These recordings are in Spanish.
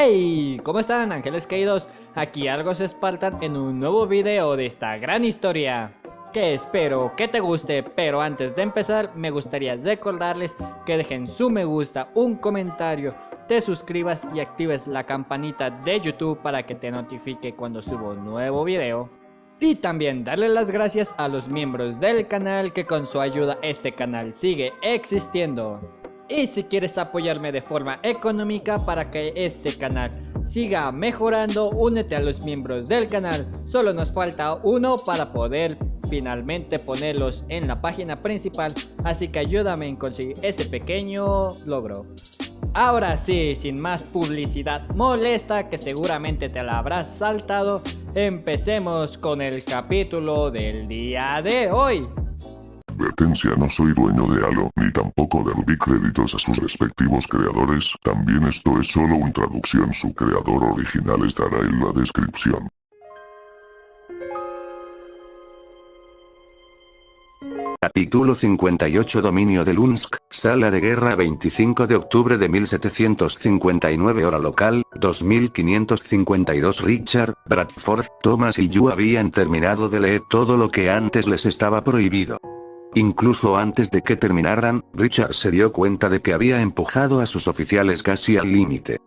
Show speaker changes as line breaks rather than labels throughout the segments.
Hey, ¿cómo están, ángeles caídos? Aquí Argos Spartan en un nuevo video de esta gran historia que espero que te guste, pero antes de empezar me gustaría recordarles que dejen su me gusta, un comentario, te suscribas y actives la campanita de YouTube para que te notifique cuando subo un nuevo video. Y también darle las gracias a los miembros del canal que con su ayuda este canal sigue existiendo. Y si quieres apoyarme de forma económica para que este canal siga mejorando, únete a los miembros del canal. Solo nos falta uno para poder finalmente ponerlos en la página principal, así que ayúdame en conseguir ese pequeño logro. Ahora sí, sin más publicidad molesta que seguramente te la habrás saltado, empecemos con el capítulo del día de hoy.
Advertencia: no soy dueño de Halo, ni tampoco devolví créditos a sus respectivos creadores. También esto es solo una traducción, su creador original estará en la descripción.
Capítulo 58. Dominio de Lunsk, sala de guerra, 25 de octubre de 1759 hora local, 2552. Richard, Bradford, Thomas y Yu habían terminado de leer todo lo que antes les estaba prohibido. Incluso antes de que terminaran, Richard se dio cuenta de que había empujado a sus oficiales casi al límite.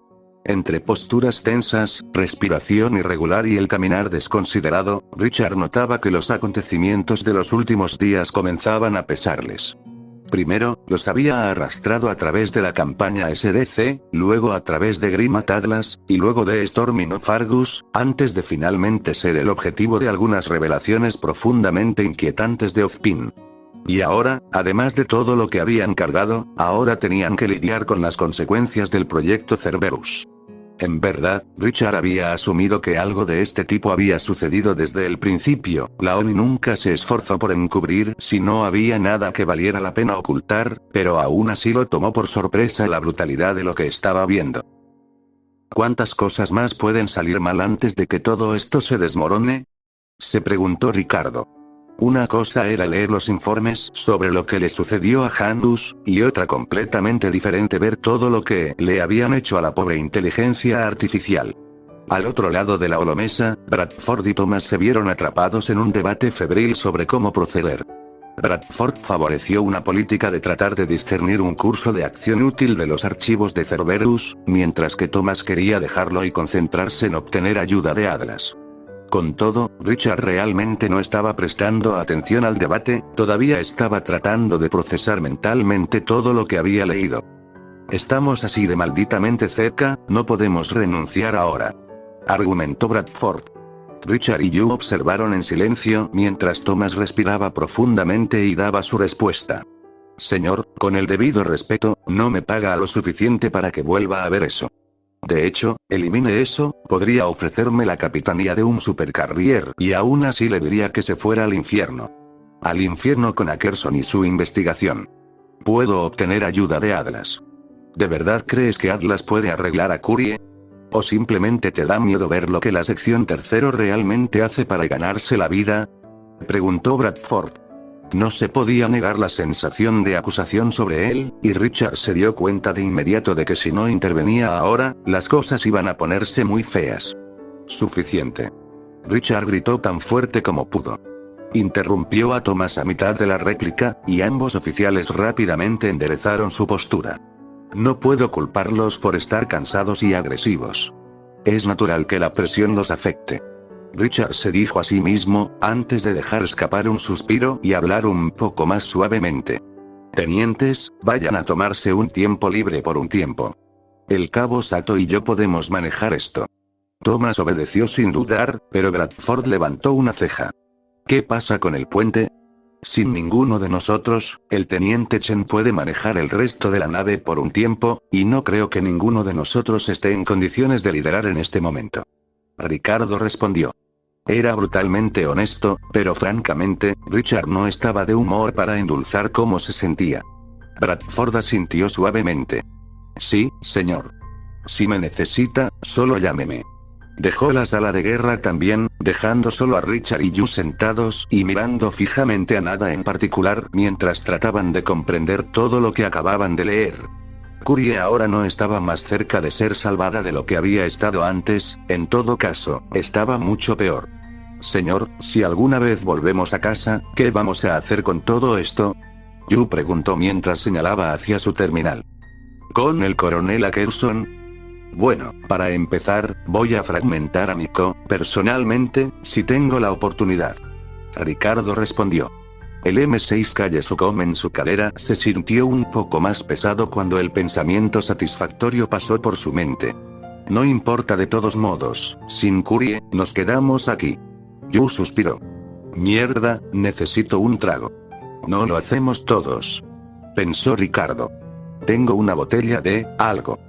Entre posturas tensas, respiración irregular y el caminar desconsiderado, Richard notaba que los acontecimientos de los últimos días comenzaban a pesarles. Primero, los había arrastrado a través de la campaña SDC, luego a través de Grim Atlas, y luego de Storming of Argus, antes de finalmente ser el objetivo de algunas revelaciones profundamente inquietantes de Ozpin. Y ahora, además de todo lo que habían cargado, ahora tenían que lidiar con las consecuencias del proyecto Cerberus. En verdad, Richard había asumido que algo de este tipo había sucedido desde el principio. La ONI nunca se esforzó por encubrir si no había nada que valiera la pena ocultar, pero aún así lo tomó por sorpresa la brutalidad de lo que estaba viendo. ¿Cuántas cosas más pueden salir mal antes de que todo esto se desmorone?, se preguntó Ricardo. Una cosa era leer los informes sobre lo que le sucedió a Handus, y otra completamente diferente ver todo lo que le habían hecho a la pobre inteligencia artificial. Al otro lado de la holomesa, Bradford y Thomas se vieron atrapados en un debate febril sobre cómo proceder. Bradford favoreció una política de tratar de discernir un curso de acción útil de los archivos de Cerberus, mientras que Thomas quería dejarlo y concentrarse en obtener ayuda de Atlas. Con todo, Richard realmente no estaba prestando atención al debate, todavía estaba tratando de procesar mentalmente todo lo que había leído. Estamos así de malditamente cerca, no podemos renunciar ahora, argumentó Bradford. Richard y Yu observaron en silencio mientras Thomas respiraba profundamente y daba su respuesta. Señor, con el debido respeto, no me paga lo suficiente para que vuelva a ver eso. De hecho, elimine eso, podría ofrecerme la capitanía de un supercarrier y aún así le diría que se fuera al infierno. Al infierno con Ackerson y su investigación. Puedo obtener ayuda de Atlas. ¿De verdad crees que Atlas puede arreglar a Curie? ¿O simplemente te da miedo ver lo que la sección tercero realmente hace para ganarse la vida?, preguntó Bradford. No se podía negar la sensación de acusación sobre él, y Richard se dio cuenta de inmediato de que si no intervenía ahora, las cosas iban a ponerse muy feas. Suficiente. Richard gritó tan fuerte como pudo. Interrumpió a Thomas a mitad de la réplica, y ambos oficiales rápidamente enderezaron su postura. No puedo culparlos por estar cansados y agresivos. Es natural que la presión los afecte. Richard se dijo a sí mismo, antes de dejar escapar un suspiro y hablar un poco más suavemente. Tenientes, vayan a tomarse un tiempo libre por un tiempo. El cabo Sato y yo podemos manejar esto. Thomas obedeció sin dudar, pero Bradford levantó una ceja. ¿Qué pasa con el puente? Sin ninguno de nosotros, el teniente Chen puede manejar el resto de la nave por un tiempo, y no creo que ninguno de nosotros esté en condiciones de liderar en este momento. Ricardo respondió. Era brutalmente honesto, pero francamente, Richard no estaba de humor para endulzar cómo se sentía. Bradford asintió suavemente. Sí, señor. Si me necesita, solo llámeme. Dejó la sala de guerra también, dejando solo a Richard y Yu sentados y mirando fijamente a nada en particular mientras trataban de comprender todo lo que acababan de leer. Curie ahora no estaba más cerca de ser salvada de lo que había estado antes, en todo caso, estaba mucho peor. Señor, si alguna vez volvemos a casa, ¿qué vamos a hacer con todo esto? Yu preguntó mientras señalaba hacia su terminal. ¿Con el coronel Ackerson? Bueno, para empezar, voy a fragmentar a Miko, personalmente, si tengo la oportunidad. Ricardo respondió. El M6 Calle Sucom en su cadera se sintió un poco más pesado cuando el pensamiento satisfactorio pasó por su mente. No importa de todos modos, sin Curie, nos quedamos aquí. Yu suspiró. Mierda, necesito un trago. No lo hacemos todos. Pensó Ricardo. Tengo una botella de algo.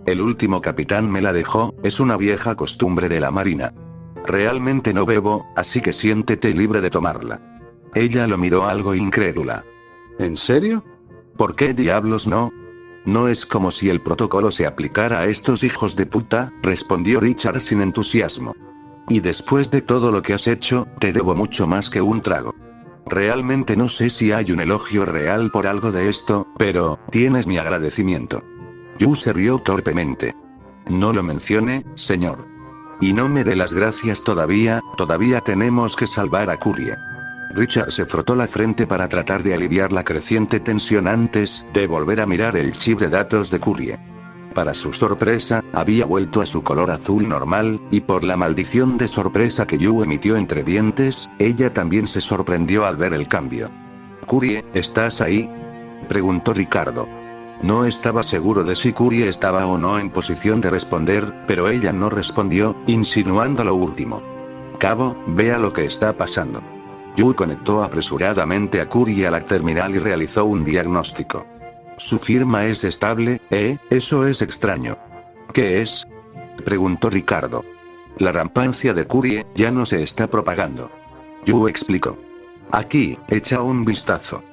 El último capitán me la dejó, es una vieja costumbre de la marina. Realmente no bebo, así que siéntete libre de tomarla. Ella lo miró algo incrédula. ¿En serio? ¿Por qué diablos no? No es como si el protocolo se aplicara a estos hijos de puta, respondió Richard sin entusiasmo. Y después de todo lo que has hecho, te debo mucho más que un trago. Realmente no sé si hay un elogio real por algo de esto, pero, tienes mi agradecimiento. Yu se rió torpemente. No lo mencione, señor. Y no me dé las gracias todavía tenemos que salvar a Curie. Richard se frotó la frente para tratar de aliviar la creciente tensión antes de volver a mirar el chip de datos de Curie. Para su sorpresa, había vuelto a su color azul normal, y por la maldición de sorpresa que Yu emitió entre dientes, ella también se sorprendió al ver el cambio. «Curie, ¿estás ahí?», preguntó Ricardo. No estaba seguro de si Curie estaba o no en posición de responder, pero ella no respondió, insinuando lo último. «Cabo, vea lo que está pasando». Yu conectó apresuradamente a Curie a la terminal y realizó un diagnóstico. Su firma es estable, eso es extraño. ¿Qué es?, preguntó Ricardo. La rampancia de Curie ya no se está propagando. Yu explicó. Aquí, echa un vistazo.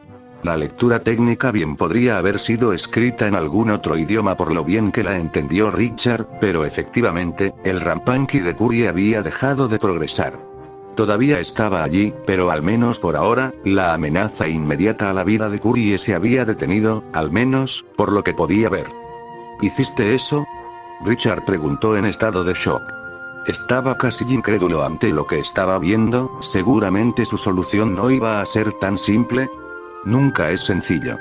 La lectura técnica bien podría haber sido escrita en algún otro idioma por lo bien que la entendió Richard, pero efectivamente, el rampanqui de Curie había dejado de progresar. Todavía estaba allí, pero al menos por ahora, la amenaza inmediata a la vida de Curie se había detenido, al menos, por lo que podía ver. ¿Hiciste eso?, Richard preguntó en estado de shock. Estaba casi incrédulo ante lo que estaba viendo, seguramente su solución no iba a ser tan simple. Nunca es sencillo.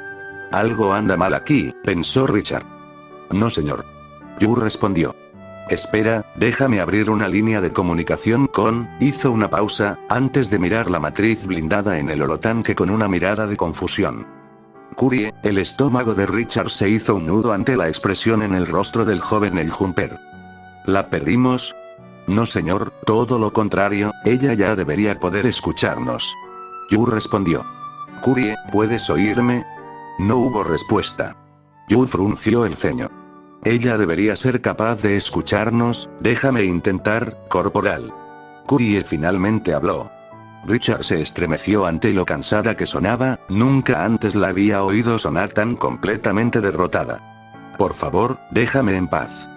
Algo anda mal aquí, pensó Richard. No señor. Yu respondió. Espera, déjame abrir una línea de comunicación con, hizo una pausa, antes de mirar la matriz blindada en el holotanque con una mirada de confusión. Curie, el estómago de Richard se hizo un nudo ante la expresión en el rostro del joven el Jumper. ¿La perdimos? No señor, todo lo contrario, ella ya debería poder escucharnos. Yu respondió. Curie, ¿puedes oírme? No hubo respuesta. Yu frunció el ceño. Ella debería ser capaz de escucharnos, déjame intentar, corporal. Curie finalmente habló. Richard se estremeció ante lo cansada que sonaba, nunca antes la había oído sonar tan completamente derrotada. Por favor, déjame en paz.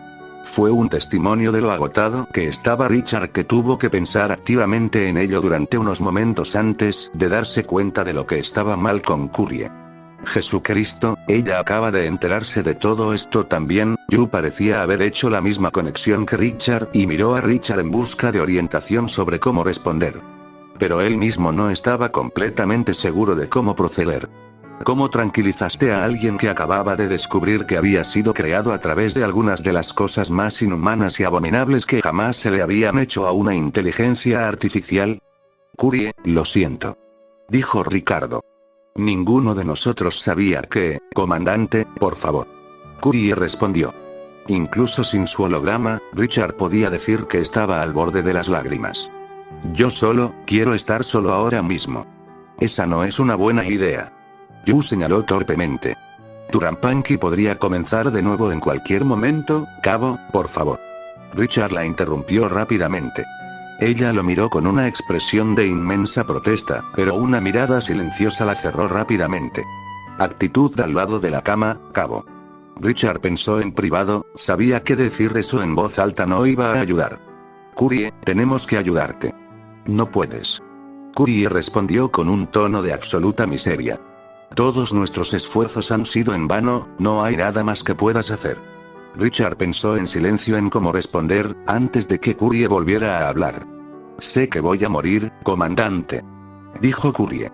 Fue un testimonio de lo agotado que estaba Richard que tuvo que pensar activamente en ello durante unos momentos antes de darse cuenta de lo que estaba mal con Curie. Jesucristo, ella acaba de enterarse de todo esto también. Yu parecía haber hecho la misma conexión que Richard y miró a Richard en busca de orientación sobre cómo responder. Pero él mismo no estaba completamente seguro de cómo proceder. ¿Cómo tranquilizaste a alguien que acababa de descubrir que había sido creado a través de algunas de las cosas más inhumanas y abominables que jamás se le habían hecho a una inteligencia artificial? Curie, lo siento, dijo Ricardo. Ninguno de nosotros sabía que, comandante, por favor. Curie respondió. Incluso sin su holograma, Richard podía decir que estaba al borde de las lágrimas. Yo solo, quiero estar solo ahora mismo. Esa no es una buena idea. Yu señaló torpemente. Tu rampanqui podría comenzar de nuevo en cualquier momento, cabo, por favor. Richard la interrumpió rápidamente. Ella lo miró con una expresión de inmensa protesta, pero una mirada silenciosa la cerró rápidamente. Actitud al lado de la cama, cabo. Richard pensó en privado, sabía que decir eso en voz alta no iba a ayudar. Curie, tenemos que ayudarte. No puedes. Curie respondió con un tono de absoluta miseria. Todos nuestros esfuerzos han sido en vano, no hay nada más que puedas hacer. Richard pensó en silencio en cómo responder, antes de que Curie volviera a hablar. Sé que voy a morir, comandante, dijo Curie.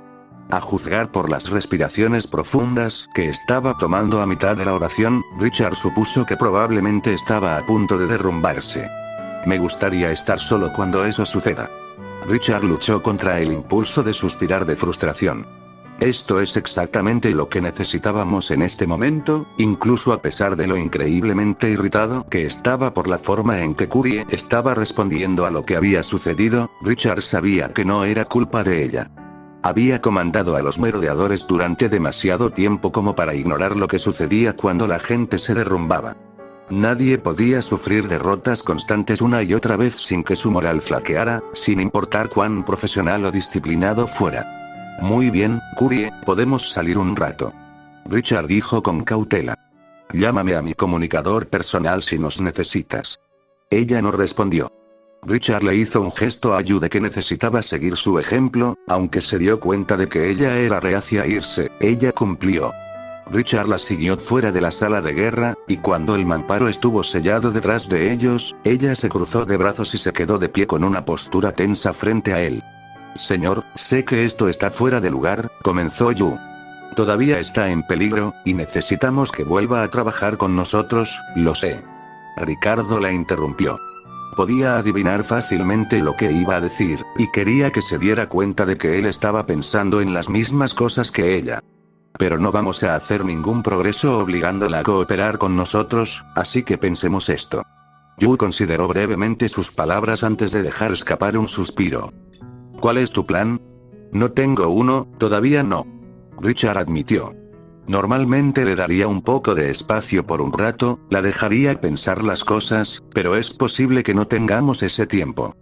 A juzgar por las respiraciones profundas que estaba tomando a mitad de la oración, Richard supuso que probablemente estaba a punto de derrumbarse. Me gustaría estar solo cuando eso suceda. Richard luchó contra el impulso de suspirar de frustración. Esto es exactamente lo que necesitábamos en este momento, incluso a pesar de lo increíblemente irritado que estaba por la forma en que Curie estaba respondiendo a lo que había sucedido. Richard sabía que no era culpa de ella. Había comandado a los merodeadores durante demasiado tiempo como para ignorar lo que sucedía cuando la gente se derrumbaba. Nadie podía sufrir derrotas constantes una y otra vez sin que su moral flaqueara, sin importar cuán profesional o disciplinado fuera. Muy bien, Curie, podemos salir un rato. Richard dijo con cautela. Llámame a mi comunicador personal si nos necesitas. Ella no respondió. Richard le hizo un gesto a Yu de que necesitaba seguir su ejemplo, aunque se dio cuenta de que ella era reacia a irse, ella cumplió. Richard la siguió fuera de la sala de guerra, y cuando el mamparo estuvo sellado detrás de ellos, ella se cruzó de brazos y se quedó de pie con una postura tensa frente a él. Señor, sé que esto está fuera de lugar, comenzó Yu. Todavía está en peligro, y necesitamos que vuelva a trabajar con nosotros, lo sé. Ricardo la interrumpió. Podía adivinar fácilmente lo que iba a decir, y quería que se diera cuenta de que él estaba pensando en las mismas cosas que ella. Pero no vamos a hacer ningún progreso obligándola a cooperar con nosotros, así que pensemos esto. Yu consideró brevemente sus palabras antes de dejar escapar un suspiro. ¿Cuál es tu plan? No tengo uno, todavía no. Richard admitió. Normalmente le daría un poco de espacio por un rato, la dejaría pensar las cosas, pero es posible que no tengamos ese tiempo.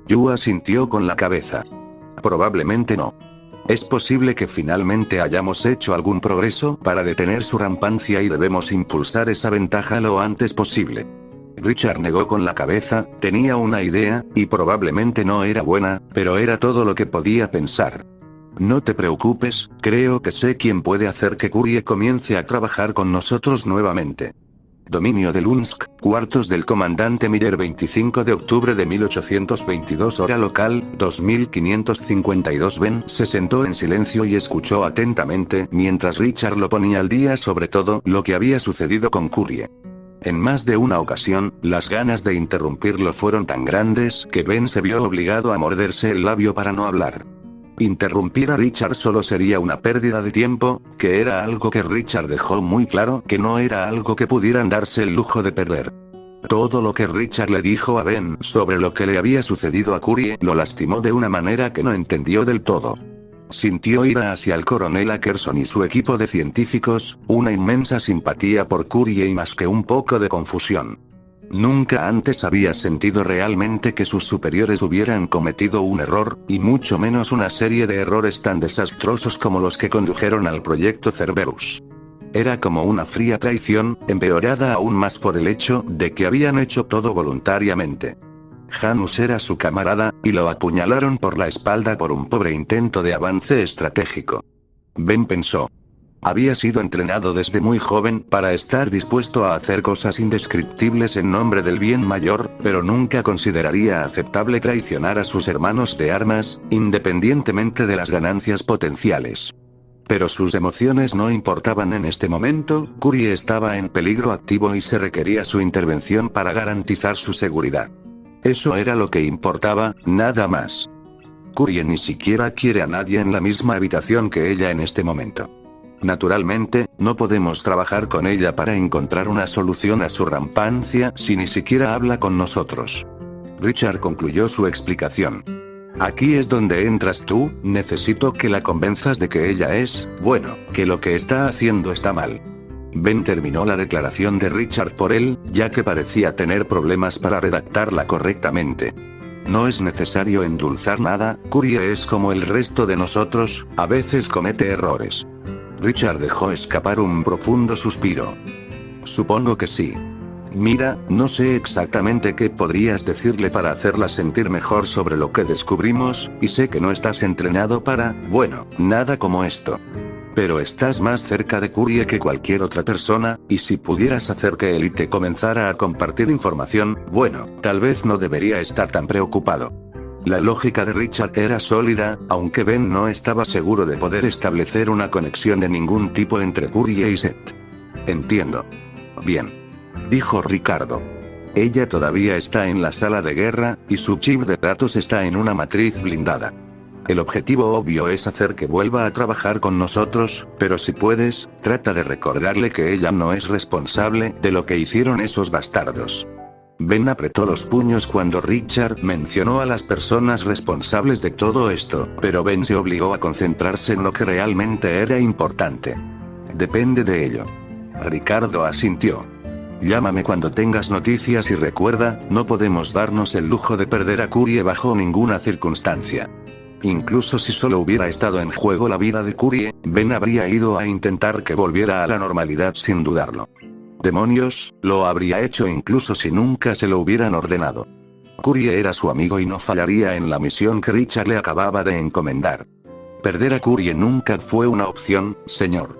Yu asintió con la cabeza. Probablemente no. Es posible que finalmente hayamos hecho algún progreso para detener su rampancia y debemos impulsar esa ventaja lo antes posible. Richard negó con la cabeza, tenía una idea, y probablemente no era buena, pero era todo lo que podía pensar. No te preocupes, creo que sé quién puede hacer que Curie comience a trabajar con nosotros nuevamente. Dominio de Lunsk, cuartos del comandante Miller 25 de octubre de 1822 hora local, 2552 Ben se sentó en silencio y escuchó atentamente mientras Richard lo ponía al día sobre todo lo que había sucedido con Curie. En más de una ocasión, las ganas de interrumpirlo fueron tan grandes que Ben se vio obligado a morderse el labio para no hablar. Interrumpir a Richard solo sería una pérdida de tiempo, que era algo que Richard dejó muy claro que no era algo que pudieran darse el lujo de perder. Todo lo que Richard le dijo a Ben sobre lo que le había sucedido a Curie lo lastimó de una manera que no entendió del todo. Sintió ira hacia el coronel Ackerson y su equipo de científicos, una inmensa simpatía por Curie y más que un poco de confusión. Nunca antes había sentido realmente que sus superiores hubieran cometido un error, y mucho menos una serie de errores tan desastrosos como los que condujeron al proyecto Cerberus. Era como una fría traición, empeorada aún más por el hecho de que habían hecho todo voluntariamente. Janus era su camarada, y lo apuñalaron por la espalda por un pobre intento de avance estratégico. Ben pensó. Había sido entrenado desde muy joven para estar dispuesto a hacer cosas indescriptibles en nombre del bien mayor, pero nunca consideraría aceptable traicionar a sus hermanos de armas, independientemente de las ganancias potenciales. Pero sus emociones no importaban en este momento, Curie estaba en peligro activo y se requería su intervención para garantizar su seguridad. Eso era lo que importaba, nada más. Curie ni siquiera quiere a nadie en la misma habitación que ella en este momento. Naturalmente, no podemos trabajar con ella para encontrar una solución a su rampancia si ni siquiera habla con nosotros. Richard concluyó su explicación. Aquí es donde entras tú, necesito que la convenzas de que ella es, bueno, que lo que está haciendo está mal. Ben terminó la declaración de Richard por él, ya que parecía tener problemas para redactarla correctamente. No es necesario endulzar nada, Curie es como el resto de nosotros, a veces comete errores. Richard dejó escapar un profundo suspiro. Supongo que sí. Mira, no sé exactamente qué podrías decirle para hacerla sentir mejor sobre lo que descubrimos, y sé que no estás entrenado para, bueno, nada como esto. Pero estás más cerca de Curie que cualquier otra persona, y si pudieras hacer que Elite comenzara a compartir información, bueno, tal vez no debería estar tan preocupado. La lógica de Richard era sólida, aunque Ben no estaba seguro de poder establecer una conexión de ningún tipo entre Curie y Seth. Entiendo. Bien. Dijo Ricardo. Ella todavía está en la sala de guerra, y su chip de datos está en una matriz blindada. El objetivo obvio es hacer que vuelva a trabajar con nosotros, pero si puedes, trata de recordarle que ella no es responsable de lo que hicieron esos bastardos. Ben apretó los puños cuando Richard mencionó a las personas responsables de todo esto, pero Ben se obligó a concentrarse en lo que realmente era importante. Depende de ello. Ricardo asintió. Llámame cuando tengas noticias y recuerda, no podemos darnos el lujo de perder a Curie bajo ninguna circunstancia. Incluso si solo hubiera estado en juego la vida de Curie, Ben habría ido a intentar que volviera a la normalidad sin dudarlo. Demonios, lo habría hecho incluso si nunca se lo hubieran ordenado. Curie era su amigo y no fallaría en la misión que Richard le acababa de encomendar. Perder a Curie nunca fue una opción, señor.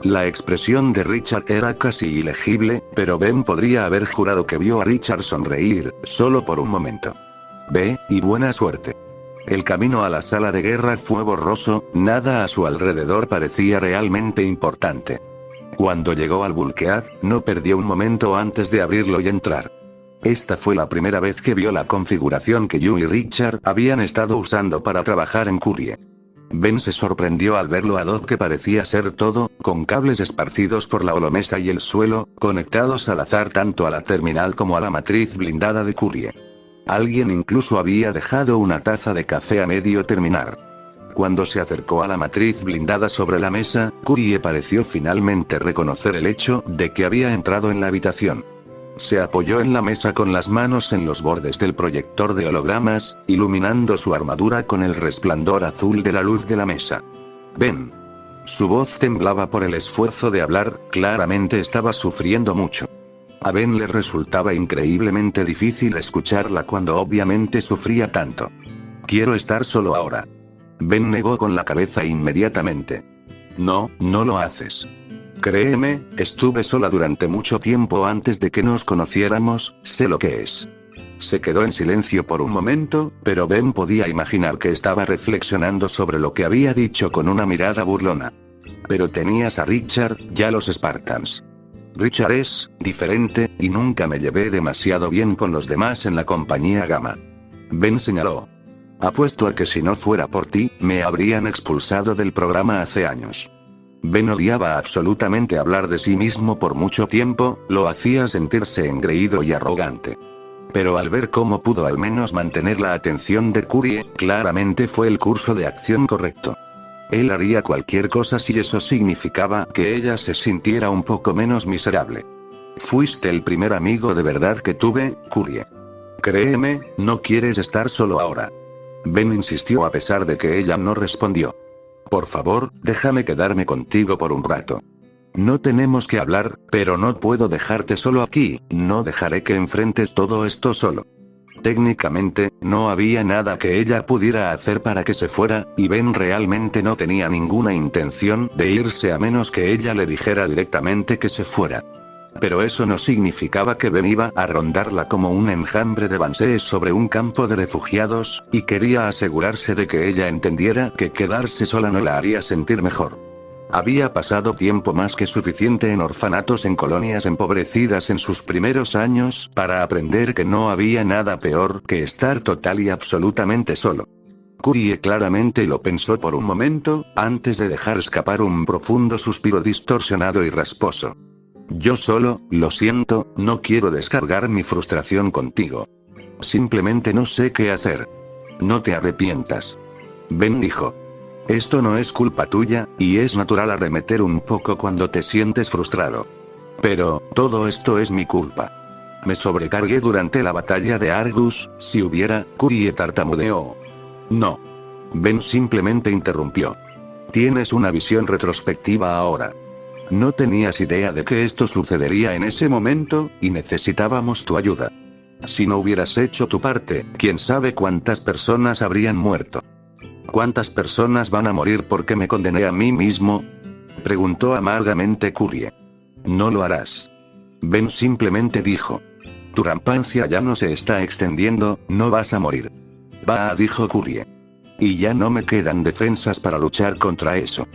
La expresión de Richard era casi ilegible, pero Ben podría haber jurado que vio a Richard sonreír, solo por un momento. Ve, y buena suerte. El camino a la sala de guerra fue borroso, nada a su alrededor parecía realmente importante. Cuando llegó al bulkhead, no perdió un momento antes de abrirlo y entrar. Esta fue la primera vez que vio la configuración que Yu y Richard habían estado usando para trabajar en Curie. Ben se sorprendió al ver lo ad hoc que parecía ser todo, con cables esparcidos por la holomesa y el suelo, conectados al azar tanto a la terminal como a la matriz blindada de Curie. Alguien incluso había dejado una taza de café a medio terminar. Cuando se acercó a la matriz blindada sobre la mesa, Curie pareció finalmente reconocer el hecho de que había entrado en la habitación. Se apoyó en la mesa con las manos en los bordes del proyector de hologramas, iluminando su armadura con el resplandor azul de la luz de la mesa. Ben. Su voz temblaba por el esfuerzo de hablar, claramente estaba sufriendo mucho. A Ben le resultaba increíblemente difícil escucharla cuando obviamente sufría tanto. Quiero estar solo ahora. Ben negó con la cabeza inmediatamente. No, no lo haces. Créeme, estuve sola durante mucho tiempo antes de que nos conociéramos, sé lo que es. Se quedó en silencio por un momento, pero Ben podía imaginar que estaba reflexionando sobre lo que había dicho con una mirada burlona. Pero tenías a Richard, ya los Spartans. Richard es diferente, y nunca me llevé demasiado bien con los demás en la compañía Gamma. Ben señaló. Apuesto a que si no fuera por ti, me habrían expulsado del programa hace años. Ben odiaba absolutamente hablar de sí mismo por mucho tiempo, lo hacía sentirse engreído y arrogante. Pero al ver cómo pudo al menos mantener la atención de Curie, claramente fue el curso de acción correcto. Él haría cualquier cosa si eso significaba que ella se sintiera un poco menos miserable. Fuiste el primer amigo de verdad que tuve, Curie. Créeme, no quieres estar solo ahora. Ben insistió a pesar de que ella no respondió. Por favor, déjame quedarme contigo por un rato. No tenemos que hablar, pero no puedo dejarte solo aquí, no dejaré que enfrentes todo esto solo. Técnicamente, no había nada que ella pudiera hacer para que se fuera, y Ben realmente no tenía ninguna intención de irse a menos que ella le dijera directamente que se fuera. Pero eso no significaba que Ben iba a rondarla como un enjambre de banshees sobre un campo de refugiados, y quería asegurarse de que ella entendiera que quedarse sola no la haría sentir mejor. Había pasado tiempo más que suficiente en orfanatos en colonias empobrecidas en sus primeros años para aprender que no había nada peor que estar total y absolutamente solo. Curie claramente lo pensó por un momento, antes de dejar escapar un profundo suspiro distorsionado y rasposo. Yo solo, lo siento, no quiero descargar mi frustración contigo. Simplemente no sé qué hacer. No te arrepientas. Ben dijo. Esto no es culpa tuya, y es natural arremeter un poco cuando te sientes frustrado. Pero, todo esto es mi culpa. Me sobrecargué durante la batalla de Argus, si hubiera, Curie tartamudeó. No. Ben simplemente interrumpió. Tienes una visión retrospectiva ahora. No tenías idea de que esto sucedería en ese momento, y necesitábamos tu ayuda. Si no hubieras hecho tu parte, quién sabe cuántas personas habrían muerto. ¿Cuántas personas van a morir porque me condené a mí mismo? Preguntó amargamente Kurie. No lo harás. Ben simplemente dijo. Tu rampancia ya no se está extendiendo, no vas a morir. Bah, dijo Kurie. Y ya no me quedan defensas para luchar contra eso.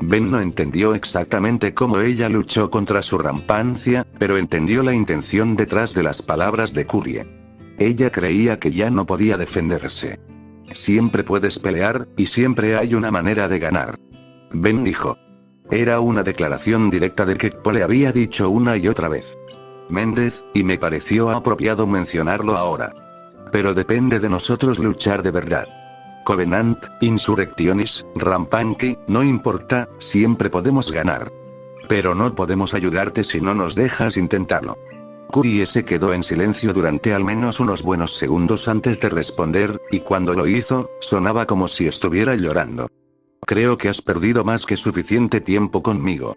Ben no entendió exactamente cómo ella luchó contra su rampancia, pero entendió la intención detrás de las palabras de Kurie. Ella creía que ya no podía defenderse. Siempre puedes pelear, y siempre hay una manera de ganar. Ben dijo. Era una declaración directa de que Kpo le había dicho una y otra vez. Méndez, y me pareció apropiado mencionarlo ahora. Pero depende de nosotros luchar de verdad. Covenant, Insurrectionis, Rampanki, no importa, siempre podemos ganar. Pero no podemos ayudarte si no nos dejas intentarlo. Kurie se quedó en silencio durante al menos unos buenos segundos antes de responder, y cuando lo hizo, sonaba como si estuviera llorando. Creo que has perdido más que suficiente tiempo conmigo.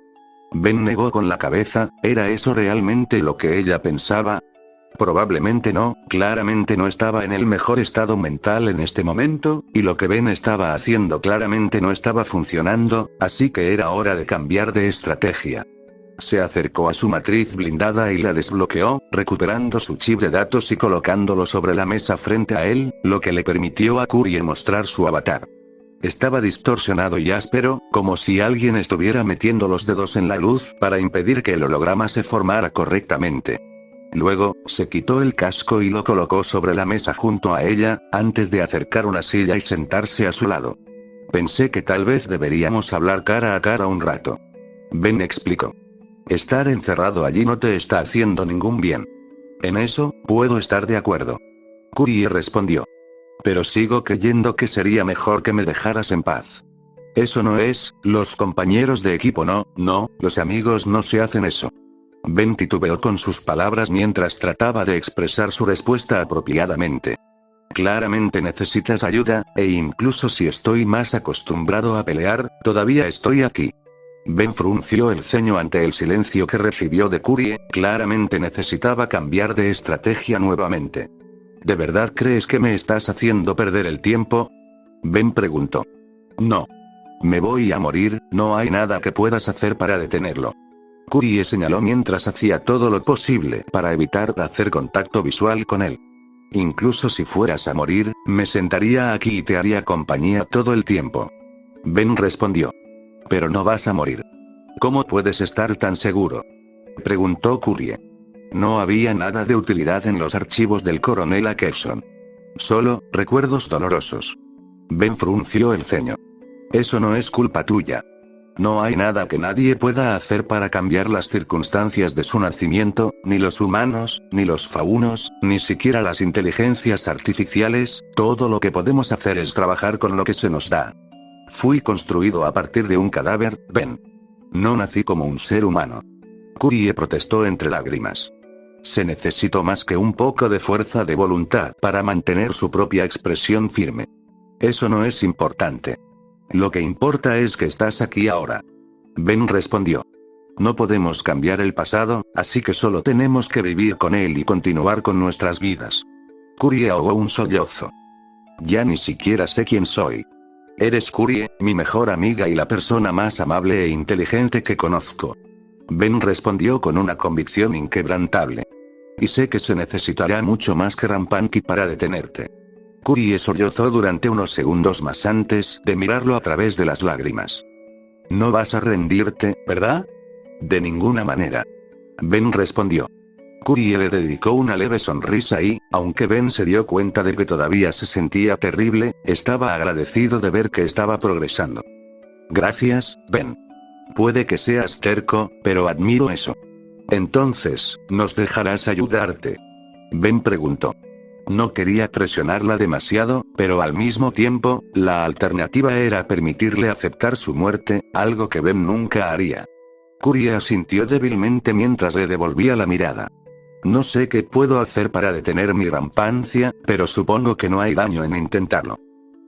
Ben negó con la cabeza, ¿era eso realmente lo que ella pensaba? Probablemente no, claramente no estaba en el mejor estado mental en este momento, y lo que Ben estaba haciendo claramente no estaba funcionando, así que era hora de cambiar de estrategia. Se acercó a su matriz blindada y la desbloqueó, recuperando su chip de datos y colocándolo sobre la mesa frente a él, lo que le permitió a Kurie mostrar su avatar. Estaba distorsionado y áspero, como si alguien estuviera metiendo los dedos en la luz para impedir que el holograma se formara correctamente. Luego, se quitó el casco y lo colocó sobre la mesa junto a ella, antes de acercar una silla y sentarse a su lado. Pensé que tal vez deberíamos hablar cara a cara un rato. Ben explicó. Estar encerrado allí no te está haciendo ningún bien. En eso, puedo estar de acuerdo. Kurie respondió. Pero sigo creyendo que sería mejor que me dejaras en paz. Eso no es, los compañeros de equipo no, los amigos no se hacen eso. Ben titubeó con sus palabras mientras trataba de expresar su respuesta apropiadamente. Claramente necesitas ayuda, e incluso si estoy más acostumbrado a pelear, todavía estoy aquí. Ben frunció el ceño ante el silencio que recibió de Kurie, claramente necesitaba cambiar de estrategia nuevamente. ¿De verdad crees que me estás haciendo perder el tiempo? Ben preguntó. No. Me voy a morir, no hay nada que puedas hacer para detenerlo. Kurie señaló mientras hacía todo lo posible para evitar hacer contacto visual con él. Incluso si fueras a morir, me sentaría aquí y te haría compañía todo el tiempo. Ben respondió. Pero no vas a morir. ¿Cómo puedes estar tan seguro? Preguntó Kurie. No había nada de utilidad en los archivos del coronel Ackerson. Solo, recuerdos dolorosos. Ben frunció el ceño. Eso no es culpa tuya. No hay nada que nadie pueda hacer para cambiar las circunstancias de su nacimiento, ni los humanos, ni los faunos, ni siquiera las inteligencias artificiales, todo lo que podemos hacer es trabajar con lo que se nos da. Fui construido a partir de un cadáver, Ben. No nací como un ser humano. Kurie protestó entre lágrimas. Se necesitó más que un poco de fuerza de voluntad para mantener su propia expresión firme. Eso no es importante. Lo que importa es que estás aquí ahora. Ben respondió. No podemos cambiar el pasado, así que solo tenemos que vivir con él y continuar con nuestras vidas. Kurie ahogó un sollozo. Ya ni siquiera sé quién soy. Eres Kurie, mi mejor amiga y la persona más amable e inteligente que conozco. Ben respondió con una convicción inquebrantable. Y sé que se necesitará mucho más que Rampanki para detenerte. Kurie sollozó durante unos segundos más antes de mirarlo a través de las lágrimas. No vas a rendirte, ¿verdad? De ninguna manera. Ben respondió. Kurie le dedicó una leve sonrisa y, aunque Ben se dio cuenta de que todavía se sentía terrible, estaba agradecido de ver que estaba progresando. Gracias, Ben. Puede que seas terco, pero admiro eso. Entonces, ¿nos dejarás ayudarte? Ben preguntó. No quería presionarla demasiado, pero al mismo tiempo, la alternativa era permitirle aceptar su muerte, algo que Ben nunca haría. Kurie asintió débilmente mientras le devolvía la mirada. No sé qué puedo hacer para detener mi rampancia, pero supongo que no hay daño en intentarlo.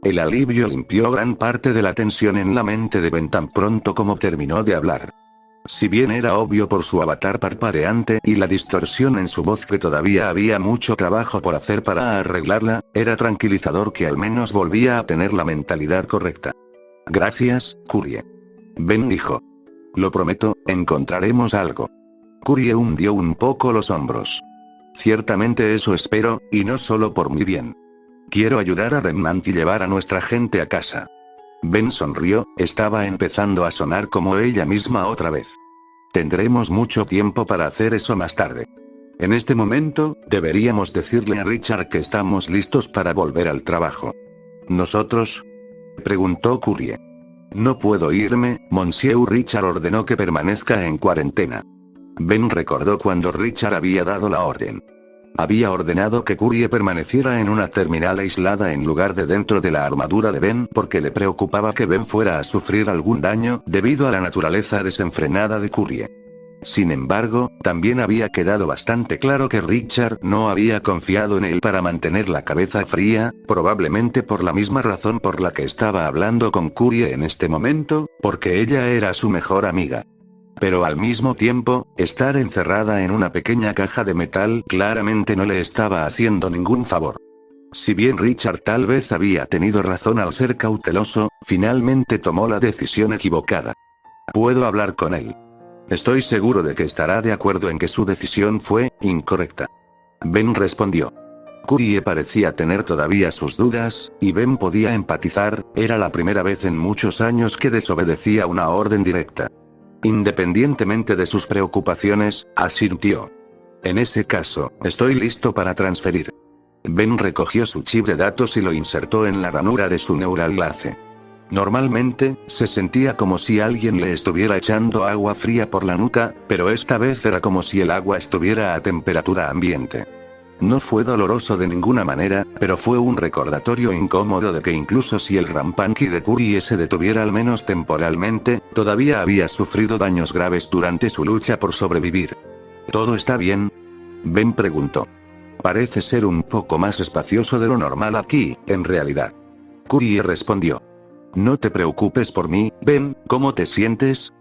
El alivio limpió gran parte de la tensión en la mente de Ben tan pronto como terminó de hablar. Si bien era obvio por su avatar parpadeante y la distorsión en su voz que todavía había mucho trabajo por hacer para arreglarla, era tranquilizador que al menos volvía a tener la mentalidad correcta. Gracias, Kurie. Ben dijo. Lo prometo, encontraremos algo. Curie hundió un poco los hombros. Ciertamente eso espero, y no solo por mi bien. Quiero ayudar a Remnant y llevar a nuestra gente a casa. Ben sonrió, estaba empezando a sonar como ella misma otra vez. Tendremos mucho tiempo para hacer eso más tarde. En este momento, deberíamos decirle a Richard que estamos listos para volver al trabajo. ¿Nosotros? Preguntó Curie. No puedo irme, Monsieur. Richard ordenó que permanezca en cuarentena. Ben recordó cuando Richard había dado la orden. Había ordenado que Curie permaneciera en una terminal aislada en lugar de dentro de la armadura de Ben porque le preocupaba que Ben fuera a sufrir algún daño debido a la naturaleza desenfrenada de Curie. Sin embargo, también había quedado bastante claro que Richard no había confiado en él para mantener la cabeza fría, probablemente por la misma razón por la que estaba hablando con Curie en este momento, porque ella era su mejor amiga. Pero al mismo tiempo, estar encerrada en una pequeña caja de metal claramente no le estaba haciendo ningún favor. Si bien Richard tal vez había tenido razón al ser cauteloso, finalmente tomó la decisión equivocada. Puedo hablar con él. Estoy seguro de que estará de acuerdo en que su decisión fue incorrecta. Ben respondió. Curie parecía tener todavía sus dudas, y Ben podía empatizar, era la primera vez en muchos años que desobedecía una orden directa. Independientemente de sus preocupaciones, asintió. En ese caso, estoy listo para transferir. Ben recogió su chip de datos y lo insertó en la ranura de su neural lace. Normalmente, se sentía como si alguien le estuviera echando agua fría por la nuca, pero esta vez era como si el agua estuviera a temperatura ambiente. No fue doloroso de ninguna manera, pero fue un recordatorio incómodo de que incluso si el Rampanki de Curie se detuviera al menos temporalmente, todavía había sufrido daños graves durante su lucha por sobrevivir. ¿Todo está bien? Ben preguntó. Parece ser un poco más espacioso de lo normal aquí, en realidad. Curie respondió. No te preocupes por mí, Ben, ¿cómo te sientes?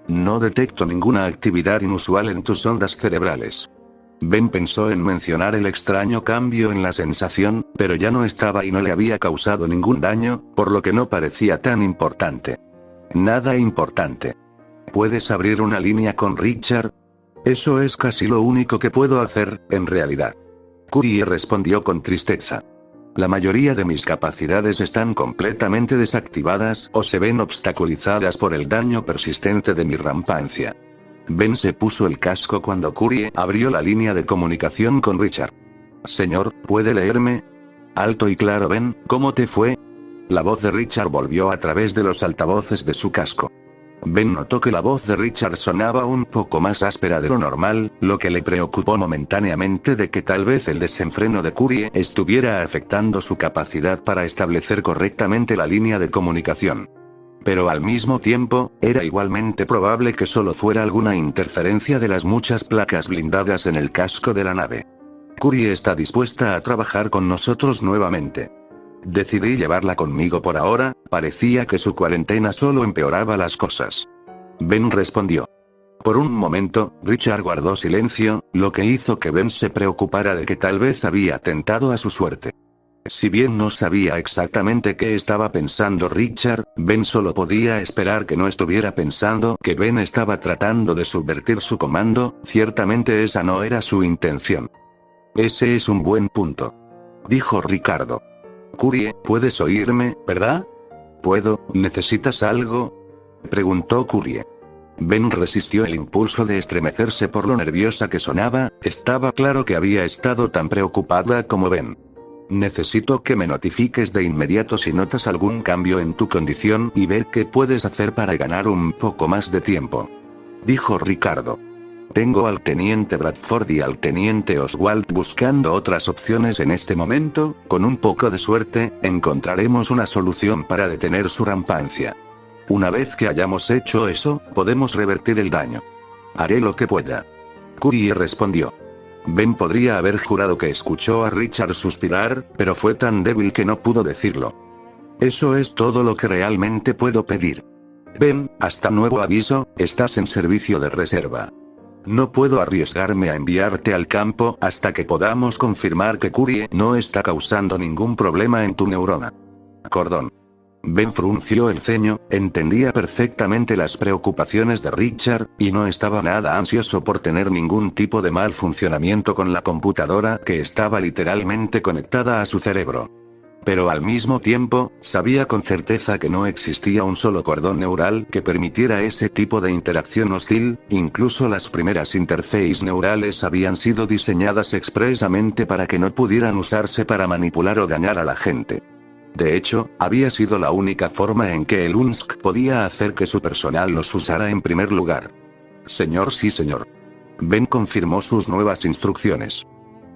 No detecto ninguna actividad inusual en tus ondas cerebrales. Ben pensó en mencionar el extraño cambio en la sensación, pero ya no estaba y no le había causado ningún daño, por lo que no parecía tan importante. Nada importante. ¿Puedes abrir una línea con Richard? Eso es casi lo único que puedo hacer, en realidad. Curie respondió con tristeza. La mayoría de mis capacidades están completamente desactivadas o se ven obstaculizadas por el daño persistente de mi rampancia. Ben se puso el casco cuando Curie abrió la línea de comunicación con Richard. Señor, ¿puede leerme? Alto y claro. Ben, ¿cómo te fue? La voz de Richard volvió a través de los altavoces de su casco. Ben notó que la voz de Richard sonaba un poco más áspera de lo normal, lo que le preocupó momentáneamente de que tal vez el desenfreno de Curie estuviera afectando su capacidad para establecer correctamente la línea de comunicación. Pero al mismo tiempo, era igualmente probable que solo fuera alguna interferencia de las muchas placas blindadas en el casco de la nave. Curie está dispuesta a trabajar con nosotros nuevamente. Decidí llevarla conmigo por ahora, parecía que su cuarentena solo empeoraba las cosas. Ben respondió. Por un momento, Richard guardó silencio, lo que hizo que Ben se preocupara de que tal vez había tentado a su suerte. Si bien no sabía exactamente qué estaba pensando Richard, Ben solo podía esperar que no estuviera pensando que Ben estaba tratando de subvertir su comando, ciertamente esa no era su intención. Ese es un buen punto. Dijo Ricardo. Curie, ¿puedes oírme, verdad? ¿Puedo? ¿Necesitas algo? Preguntó Curie. Ben resistió el impulso de estremecerse por lo nerviosa que sonaba, estaba claro que había estado tan preocupada como Ben. Necesito que me notifiques de inmediato si notas algún cambio en tu condición y ver qué puedes hacer para ganar un poco más de tiempo. Dijo Ricardo. Tengo al teniente Bradford y al teniente Oswald buscando otras opciones en este momento, con un poco de suerte, encontraremos una solución para detener su rampancia. Una vez que hayamos hecho eso, podemos revertir el daño. Haré lo que pueda. Curie respondió. Ben podría haber jurado que escuchó a Richard suspirar, pero fue tan débil que no pudo decirlo. Eso es todo lo que realmente puedo pedir. Ben, hasta nuevo aviso, estás en servicio de reserva. No puedo arriesgarme a enviarte al campo hasta que podamos confirmar que Curie no está causando ningún problema en tu neurona. Cordón. Ben frunció el ceño, entendía perfectamente las preocupaciones de Richard, y no estaba nada ansioso por tener ningún tipo de mal funcionamiento con la computadora que estaba literalmente conectada a su cerebro. Pero al mismo tiempo, sabía con certeza que no existía un solo cordón neural que permitiera ese tipo de interacción hostil, incluso las primeras interfaces neurales habían sido diseñadas expresamente para que no pudieran usarse para manipular o dañar a la gente. De hecho, había sido la única forma en que el UNSC podía hacer que su personal los usara en primer lugar. Señor, sí señor. Ben confirmó sus nuevas instrucciones.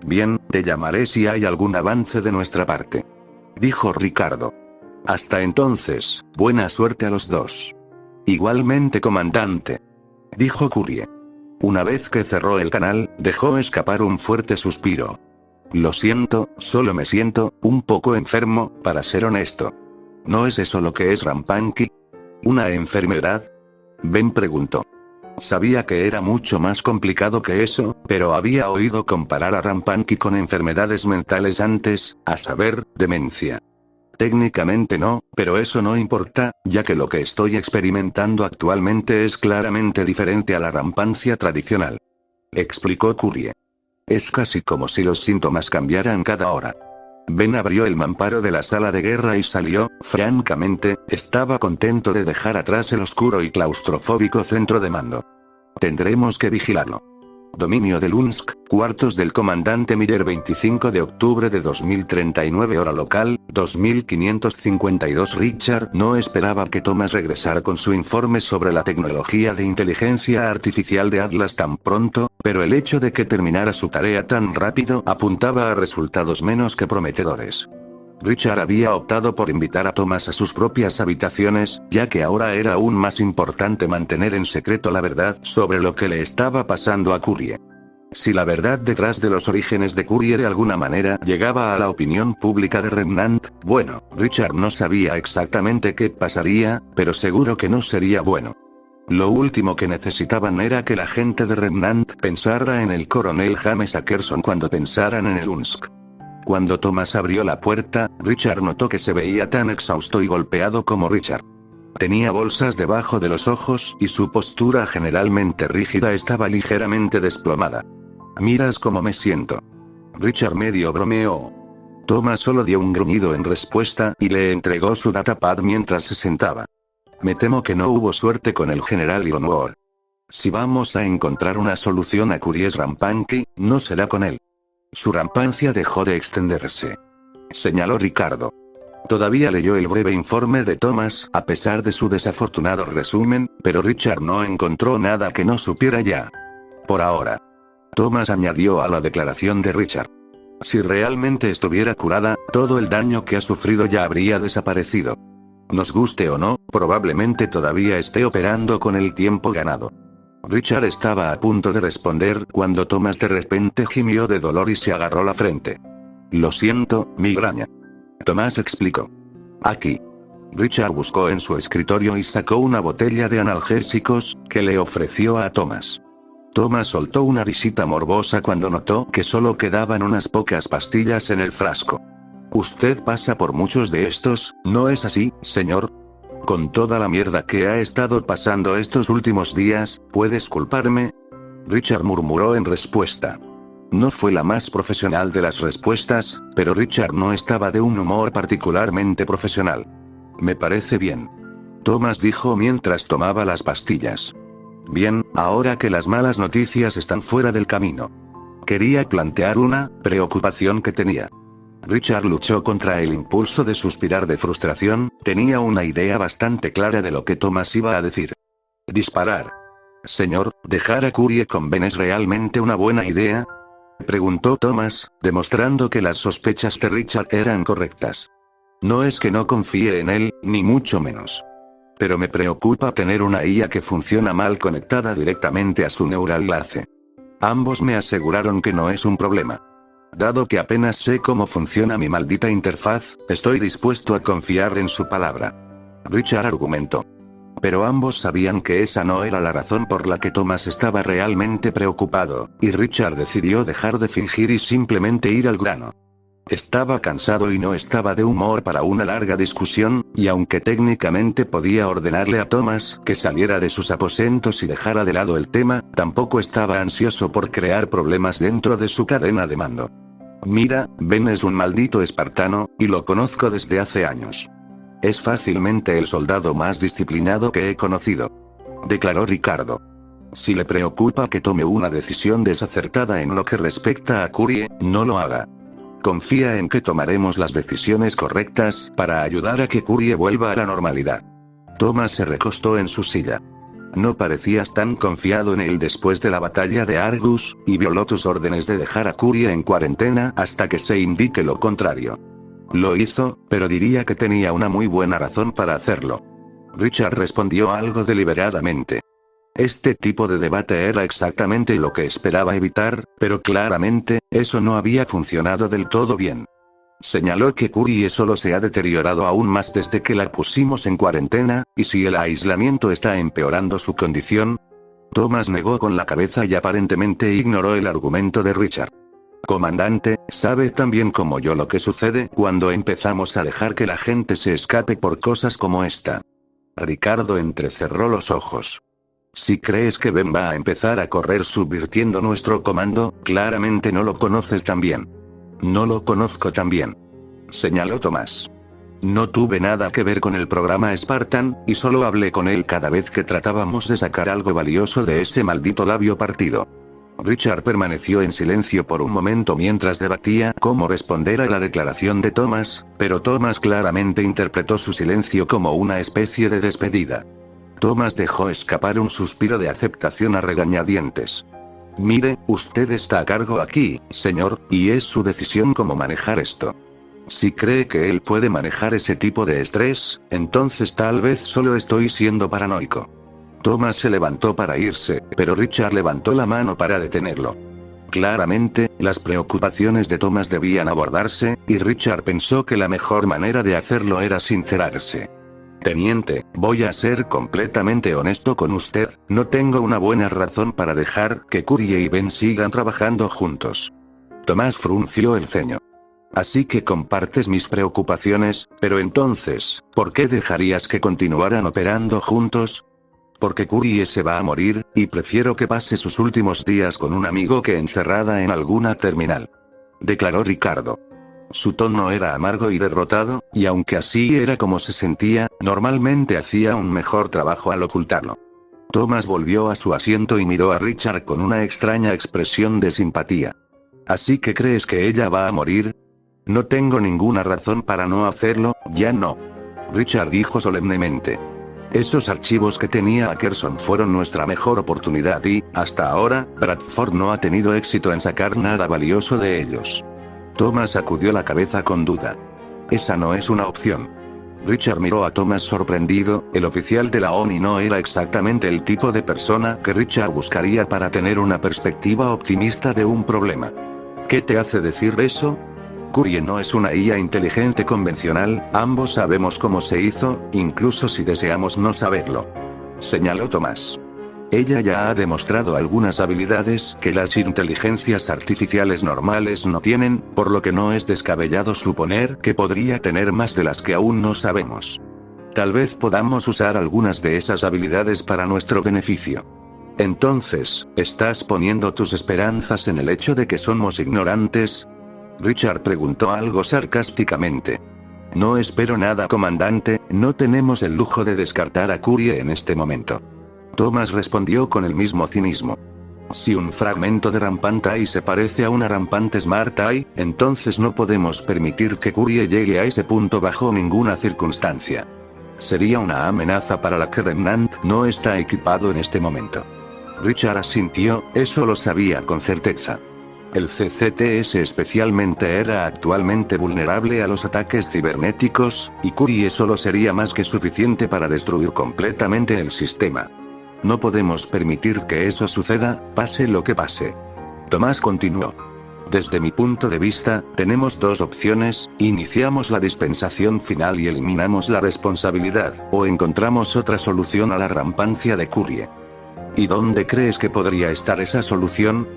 Bien, te llamaré si hay algún avance de nuestra parte, dijo Ricardo. Hasta entonces, buena suerte a los dos. Igualmente, comandante, dijo Curie. Una vez que cerró el canal, dejó escapar un fuerte suspiro. Lo siento, solo me siento un poco enfermo, para ser honesto. ¿No es eso lo que es Rampanky? ¿Una enfermedad? Ben preguntó. Sabía que era mucho más complicado que eso, pero había oído comparar a Rampanky con enfermedades mentales antes, a saber, demencia. Técnicamente no, pero eso no importa, ya que lo que estoy experimentando actualmente es claramente diferente a la rampancia tradicional, explicó Curie. Es casi como si los síntomas cambiaran cada hora. Ben abrió el mamparo de la sala de guerra y salió. Francamente, estaba contento de dejar atrás el oscuro y claustrofóbico centro de mando. Tendremos que vigilarlo. Dominio de Lunsk, cuartos del comandante Miller, 25 de octubre de 2039 hora local, 2552. Richard no esperaba que Thomas regresara con su informe sobre la tecnología de inteligencia artificial de Atlas tan pronto, pero el hecho de que terminara su tarea tan rápido apuntaba a resultados menos que prometedores. Richard había optado por invitar a Thomas a sus propias habitaciones, ya que ahora era aún más importante mantener en secreto la verdad sobre lo que le estaba pasando a Curie. Si la verdad detrás de los orígenes de Curie de alguna manera llegaba a la opinión pública de Remnant, bueno, Richard no sabía exactamente qué pasaría, pero seguro que no sería bueno. Lo último que necesitaban era que la gente de Remnant pensara en el coronel James Ackerson cuando pensaran en el UNSC. Cuando Thomas abrió la puerta, Richard notó que se veía tan exhausto y golpeado como Richard. Tenía bolsas debajo de los ojos y su postura generalmente rígida estaba ligeramente desplomada. «Miras cómo me siento». Richard medio bromeó. Thomas solo dio un gruñido en respuesta y le entregó su datapad mientras se sentaba. «Me temo que no hubo suerte con el general Ionwar. Si vamos a encontrar una solución a Curie's Rampanky, no será con él. Su rampancia dejó de extenderse», señaló Ricardo. Todavía leyó el breve informe de Thomas, a pesar de su desafortunado resumen, pero Richard no encontró nada que no supiera ya. Por ahora. Thomas añadió a la declaración de Richard. Si realmente estuviera curada, todo el daño que ha sufrido ya habría desaparecido. Nos guste o no, probablemente todavía esté operando con el tiempo ganado. Richard estaba a punto de responder cuando Thomas de repente gimió de dolor y se agarró la frente. «Lo siento, migraña». Thomas explicó. «Aquí». Richard buscó en su escritorio y sacó una botella de analgésicos, que le ofreció a Thomas. Thomas soltó una risita morbosa cuando notó que solo quedaban unas pocas pastillas en el frasco. «Usted pasa por muchos de estos, ¿no es así, señor? Con toda la mierda que ha estado pasando estos últimos días, ¿puedes culparme?». Richard murmuró en respuesta. No fue la más profesional de las respuestas, pero Richard no estaba de un humor particularmente profesional. «Me parece bien», Thomas dijo mientras tomaba las pastillas. «Bien, ahora que las malas noticias están fuera del camino. Quería plantear una preocupación que tenía». Richard luchó contra el impulso de suspirar de frustración, tenía una idea bastante clara de lo que Thomas iba a decir. «Disparar». «Señor, ¿dejar a Curie con Ben es realmente una buena idea?», preguntó Thomas, demostrando que las sospechas de Richard eran correctas. «No es que no confíe en él, ni mucho menos. Pero me preocupa tener una IA que funciona mal conectada directamente a su neural lace. Ambos me aseguraron que no es un problema. Dado que apenas sé cómo funciona mi maldita interfaz, estoy dispuesto a confiar en su palabra», Richard argumentó. Pero ambos sabían que esa no era la razón por la que Thomas estaba realmente preocupado, y Richard decidió dejar de fingir y simplemente ir al grano. Estaba cansado y no estaba de humor para una larga discusión, y aunque técnicamente podía ordenarle a Thomas que saliera de sus aposentos y dejara de lado el tema, tampoco estaba ansioso por crear problemas dentro de su cadena de mando. Mira, Ben es un maldito espartano, y lo conozco desde hace años. Es fácilmente el soldado más disciplinado que he conocido, declaró Ricardo. Si le preocupa que tome una decisión desacertada en lo que respecta a Curie, no lo haga. Confía en que tomaremos las decisiones correctas para ayudar a que Curie vuelva a la normalidad. Thomas se recostó en su silla. No parecías tan confiado en él después de la batalla de Argus, y violó tus órdenes de dejar a Curie en cuarentena hasta que se indique lo contrario. Lo hizo, pero diría que tenía una muy buena razón para hacerlo. Richard respondió algo deliberadamente. Este tipo de debate era exactamente lo que esperaba evitar, pero claramente, eso no había funcionado del todo bien. Señaló que Curie solo se ha deteriorado aún más desde que la pusimos en cuarentena, y si el aislamiento está empeorando su condición. Thomas negó con la cabeza y aparentemente ignoró el argumento de Richard. Comandante, sabe tan bien como yo lo que sucede cuando empezamos a dejar que la gente se escape por cosas como esta. Ricardo entrecerró los ojos. Si crees que Ben va a empezar a correr subvirtiendo nuestro comando, claramente no lo conoces tan bien. No lo conozco tan bien, señaló Thomas. No tuve nada que ver con el programa Spartan, y solo hablé con él cada vez que tratábamos de sacar algo valioso de ese maldito labio partido. Richard permaneció en silencio por un momento mientras debatía cómo responder a la declaración de Thomas, pero Thomas claramente interpretó su silencio como una especie de despedida. Thomas dejó escapar un suspiro de aceptación a regañadientes. Mire, usted está a cargo aquí, señor, y es su decisión cómo manejar esto. Si cree que él puede manejar ese tipo de estrés, entonces tal vez solo estoy siendo paranoico. Thomas se levantó para irse, pero Richard levantó la mano para detenerlo. Claramente, las preocupaciones de Thomas debían abordarse, y Richard pensó que la mejor manera de hacerlo era sincerarse. Teniente, voy a ser completamente honesto con usted, no tengo una buena razón para dejar que Curie y Ben sigan trabajando juntos. Thomas frunció el ceño. Así que compartes mis preocupaciones, pero entonces, ¿por qué dejarías que continuaran operando juntos? Porque Curie se va a morir, y prefiero que pase sus últimos días con un amigo que encerrada en alguna terminal, declaró Ricardo. Su tono era amargo y derrotado, y aunque así era como se sentía, normalmente hacía un mejor trabajo al ocultarlo. Thomas volvió a su asiento y miró a Richard con una extraña expresión de simpatía. ¿Así que crees que ella va a morir? No tengo ninguna razón para no hacerlo, ya no. Richard dijo solemnemente. Esos archivos que tenía Ackerson fueron nuestra mejor oportunidad y, hasta ahora, Bradford no ha tenido éxito en sacar nada valioso de ellos. Thomas sacudió la cabeza con duda. Esa no es una opción. Richard miró a Thomas sorprendido, el oficial de la ONI no era exactamente el tipo de persona que Richard buscaría para tener una perspectiva optimista de un problema. ¿Qué te hace decir eso? Curie no es una IA inteligente convencional, ambos sabemos cómo se hizo, incluso si deseamos no saberlo, señaló Thomas. Ella ya ha demostrado algunas habilidades que las inteligencias artificiales normales no tienen, por lo que no es descabellado suponer que podría tener más de las que aún no sabemos. Tal vez podamos usar algunas de esas habilidades para nuestro beneficio. Entonces, ¿estás poniendo tus esperanzas en el hecho de que somos ignorantes? Richard preguntó algo sarcásticamente. No espero nada, comandante, no tenemos el lujo de descartar a Curie en este momento. Thomas respondió con el mismo cinismo. Si un fragmento de Rampant AI se parece a una rampante Smart AI, entonces no podemos permitir que Curie llegue a ese punto bajo ninguna circunstancia. Sería una amenaza para la que Remnant no está equipado en este momento. Richard asintió, eso lo sabía con certeza. El CCTS especialmente era actualmente vulnerable a los ataques cibernéticos, y Curie solo sería más que suficiente para destruir completamente el sistema. No podemos permitir que eso suceda, pase lo que pase. Thomas continuó. Desde mi punto de vista, tenemos dos opciones, iniciamos la dispensación final y eliminamos la responsabilidad, o encontramos otra solución a la rampancia de Curie. ¿Y dónde crees que podría estar esa solución?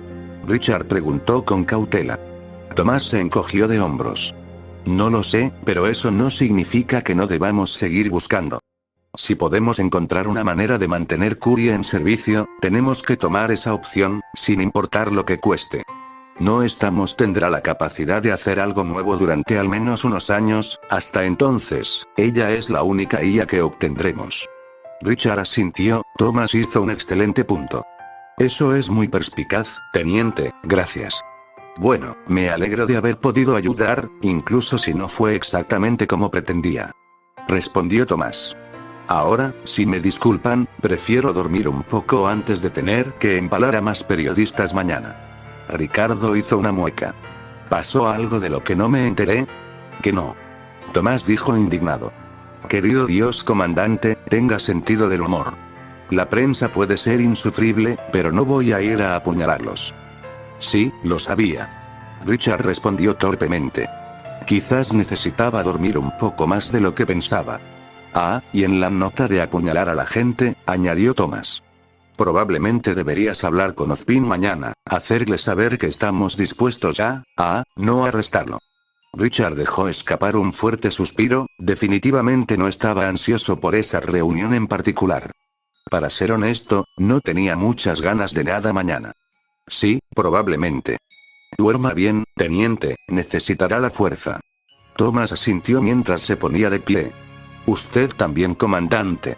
Richard preguntó con cautela. Tomás se encogió de hombros. No lo sé, pero eso no significa que no debamos seguir buscando. Si podemos encontrar una manera de mantener Curie en servicio, tenemos que tomar esa opción, sin importar lo que cueste. No estamos tendrá la capacidad de hacer algo nuevo durante al menos unos años, hasta entonces, ella es la única IA que obtendremos. Richard asintió, Thomas hizo un excelente punto. Eso es muy perspicaz, teniente, gracias. Bueno, me alegro de haber podido ayudar, incluso si no fue exactamente como pretendía. Respondió Thomas. Ahora, si me disculpan, prefiero dormir un poco antes de tener que empalar a más periodistas mañana. Ricardo hizo una mueca. ¿Pasó algo de lo que no me enteré? Que no. Tomás dijo indignado. Querido Dios, comandante, tenga sentido del humor. La prensa puede ser insufrible, pero no voy a ir a apuñalarlos. Sí, lo sabía. Richard respondió torpemente. Quizás necesitaba dormir un poco más de lo que pensaba. Ah, y en la nota de apuñalar a la gente, añadió Thomas. Probablemente deberías hablar con Ozpin mañana, hacerle saber que estamos dispuestos a no arrestarlo. Richard dejó escapar un fuerte suspiro, definitivamente no estaba ansioso por esa reunión en particular. Para ser honesto, no tenía muchas ganas de nada mañana. Sí, probablemente. Duerma bien, teniente, necesitará la fuerza. Thomas asintió mientras se ponía de pie. Usted también, comandante.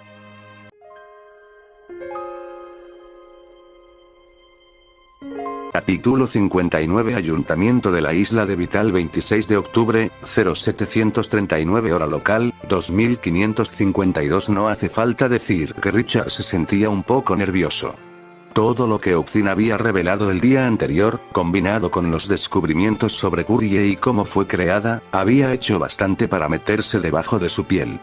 Capítulo 59 Ayuntamiento de la Isla de Vital 26 de octubre, 0739 hora local, 2552 No hace falta decir que Richard se sentía un poco nervioso. Todo lo que Ozpin había revelado el día anterior, combinado con los descubrimientos sobre Curie y cómo fue creada, había hecho bastante para meterse debajo de su piel.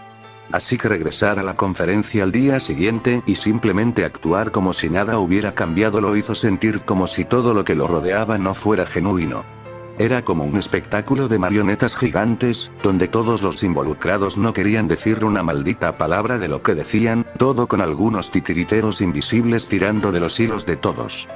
Así que regresar a la conferencia al día siguiente y simplemente actuar como si nada hubiera cambiado lo hizo sentir como si todo lo que lo rodeaba no fuera genuino. Era como un espectáculo de marionetas gigantes, donde todos los involucrados no querían decir una maldita palabra de lo que decían, todo con algunos titiriteros invisibles tirando de los hilos de todos.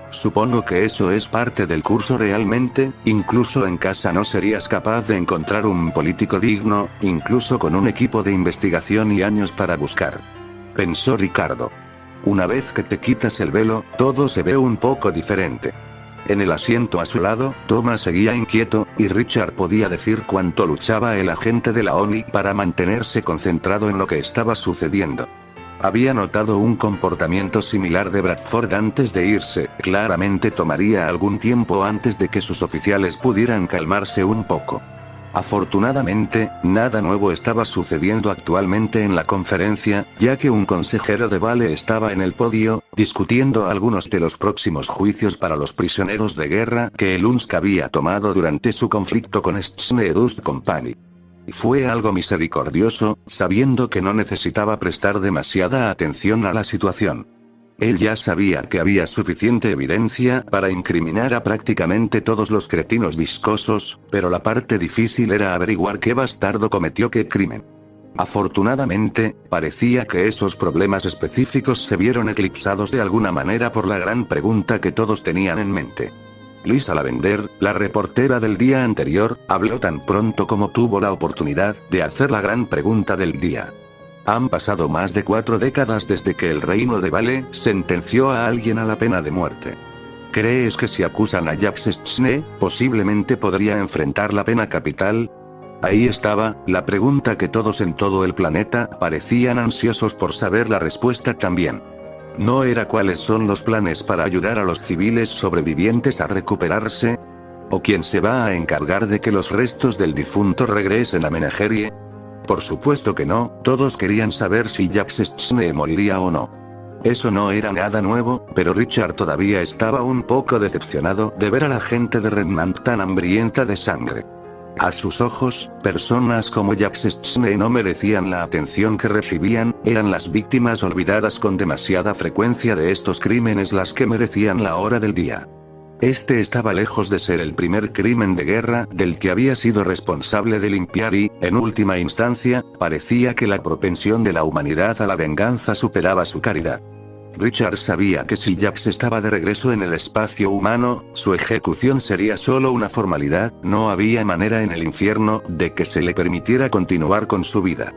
Supongo que eso es parte del curso realmente, incluso en casa no serías capaz de encontrar un político digno, incluso con un equipo de investigación y años para buscar. Pensó Ricardo. Una vez que te quitas el velo, todo se ve un poco diferente. En el asiento a su lado, Thomas seguía inquieto, y Richard podía decir cuánto luchaba el agente de la ONI para mantenerse concentrado en lo que estaba sucediendo. Había notado un comportamiento similar de Bradford antes de irse, claramente tomaría algún tiempo antes de que sus oficiales pudieran calmarse un poco. Afortunadamente, nada nuevo estaba sucediendo actualmente en la conferencia, ya que un consejero de Vale estaba en el podio, discutiendo algunos de los próximos juicios para los prisioneros de guerra que el UNSC había tomado durante su conflicto con Steenedust Company. Fue algo misericordioso, sabiendo que no necesitaba prestar demasiada atención a la situación. Él ya sabía que había suficiente evidencia para incriminar a prácticamente todos los cretinos viscosos, pero la parte difícil era averiguar qué bastardo cometió qué crimen. Afortunadamente, parecía que esos problemas específicos se vieron eclipsados de alguna manera por la gran pregunta que todos tenían en mente. Lisa Lavender, la reportera del día anterior, habló tan pronto como tuvo la oportunidad de hacer la gran pregunta del día. Han pasado más de 4 décadas desde que el reino de Vale sentenció a alguien a la pena de muerte. ¿Crees que si acusan a Jacques Steené, posiblemente podría enfrentar la pena capital? Ahí estaba, la pregunta que todos en todo el planeta parecían ansiosos por saber la respuesta también. ¿No era cuáles son los planes para ayudar a los civiles sobrevivientes a recuperarse? ¿O quién se va a encargar de que los restos del difunto regresen a Menagerie? Por supuesto que no, todos querían saber si Jacques Steené moriría o no. Eso no era nada nuevo, pero Richard todavía estaba un poco decepcionado de ver a la gente de Remnant tan hambrienta de sangre. A sus ojos, personas como Jacques Steené no merecían la atención que recibían, eran las víctimas olvidadas con demasiada frecuencia de estos crímenes las que merecían la hora del día. Este estaba lejos de ser el primer crimen de guerra del que había sido responsable de limpiar y, en última instancia, parecía que la propensión de la humanidad a la venganza superaba su caridad. Richard sabía que si Jax estaba de regreso en el espacio humano, su ejecución sería solo una formalidad, no había manera en el infierno de que se le permitiera continuar con su vida.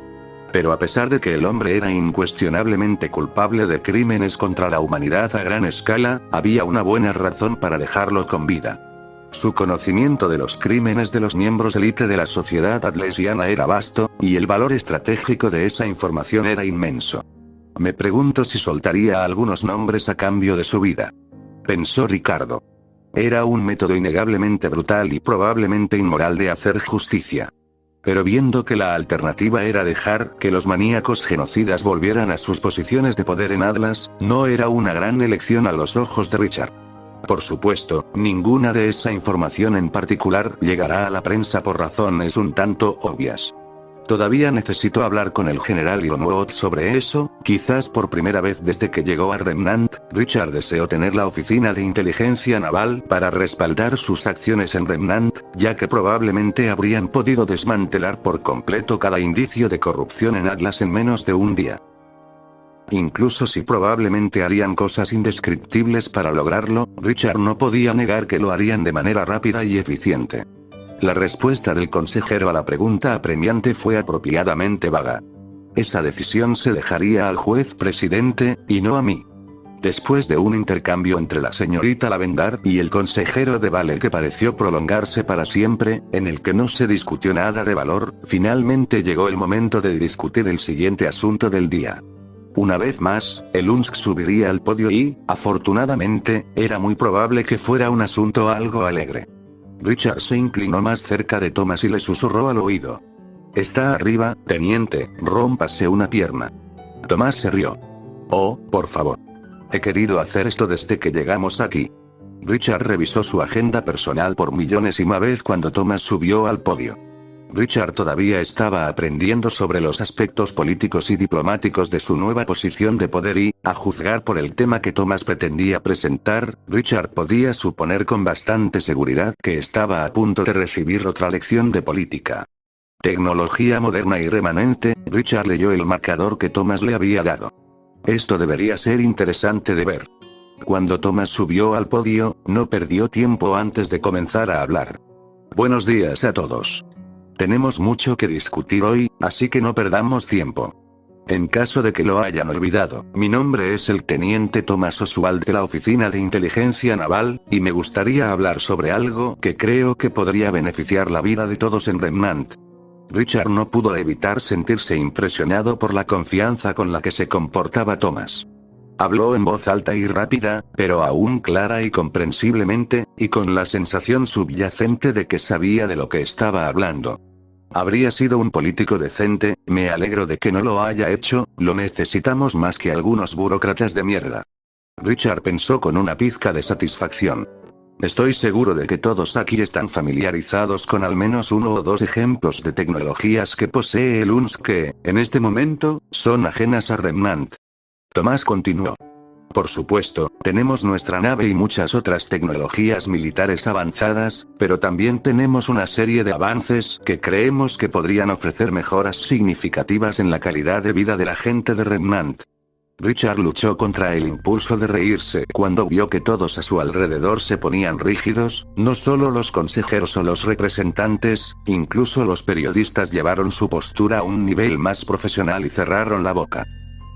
Pero a pesar de que el hombre era incuestionablemente culpable de crímenes contra la humanidad a gran escala, había una buena razón para dejarlo con vida. Su conocimiento de los crímenes de los miembros élite de la sociedad atlesiana era vasto, y el valor estratégico de esa información era inmenso. Me pregunto si soltaría algunos nombres a cambio de su vida. Pensó Ricardo. Era un método innegablemente brutal y probablemente inmoral de hacer justicia. Pero viendo que la alternativa era dejar que los maníacos genocidas volvieran a sus posiciones de poder en Atlas, no era una gran elección a los ojos de Richard. Por supuesto, ninguna de esa información en particular llegará a la prensa por razones un tanto obvias. Todavía necesito hablar con el general Ilonwood sobre eso, quizás por primera vez desde que llegó a Remnant. Richard deseó tener la oficina de inteligencia naval para respaldar sus acciones en Remnant, ya que probablemente habrían podido desmantelar por completo cada indicio de corrupción en Atlas en menos de un día. Incluso si probablemente harían cosas indescriptibles para lograrlo, Richard no podía negar que lo harían de manera rápida y eficiente. La respuesta del consejero a la pregunta apremiante fue apropiadamente vaga. Esa decisión se dejaría al juez presidente, y no a mí. Después de un intercambio entre la señorita Lavendar y el consejero de Vale que pareció prolongarse para siempre, en el que no se discutió nada de valor, finalmente llegó el momento de discutir el siguiente asunto del día. Una vez más, el UNSC subiría al podio y, afortunadamente, era muy probable que fuera un asunto algo alegre. Richard se inclinó más cerca de Thomas y le susurró al oído. «Está arriba, teniente, rómpase una pierna». Thomas se rió. «Oh, por favor. He querido hacer esto desde que llegamos aquí». Richard revisó su agenda personal por millonésima vez cuando Thomas subió al podio. Richard todavía estaba aprendiendo sobre los aspectos políticos y diplomáticos de su nueva posición de poder y, a juzgar por el tema que Thomas pretendía presentar, Richard podía suponer con bastante seguridad que estaba a punto de recibir otra lección de política. Tecnología moderna y remanente. Richard leyó el marcador que Thomas le había dado. Esto debería ser interesante de ver. Cuando Thomas subió al podio, no perdió tiempo antes de comenzar a hablar. «Buenos días a todos. Tenemos mucho que discutir hoy, así que no perdamos tiempo. En caso de que lo hayan olvidado, mi nombre es el teniente Thomas Oswald de la Oficina de Inteligencia Naval, y me gustaría hablar sobre algo que creo que podría beneficiar la vida de todos en Remnant». Richard no pudo evitar sentirse impresionado por la confianza con la que se comportaba Thomas. Habló en voz alta y rápida, pero aún clara y comprensiblemente, y con la sensación subyacente de que sabía de lo que estaba hablando. Habría sido un político decente. Me alegro de que no lo haya hecho, lo necesitamos más que algunos burócratas de mierda. Richard pensó con una pizca de satisfacción. Estoy seguro de que todos aquí están familiarizados con al menos uno o dos ejemplos de tecnologías que posee el UNSC que, en este momento, son ajenas a Remnant. Thomas continuó. Por supuesto, tenemos nuestra nave y muchas otras tecnologías militares avanzadas, pero también tenemos una serie de avances que creemos que podrían ofrecer mejoras significativas en la calidad de vida de la gente de Remnant. Richard luchó contra el impulso de reírse cuando vio que todos a su alrededor se ponían rígidos, no solo los consejeros o los representantes, incluso los periodistas llevaron su postura a un nivel más profesional y cerraron la boca.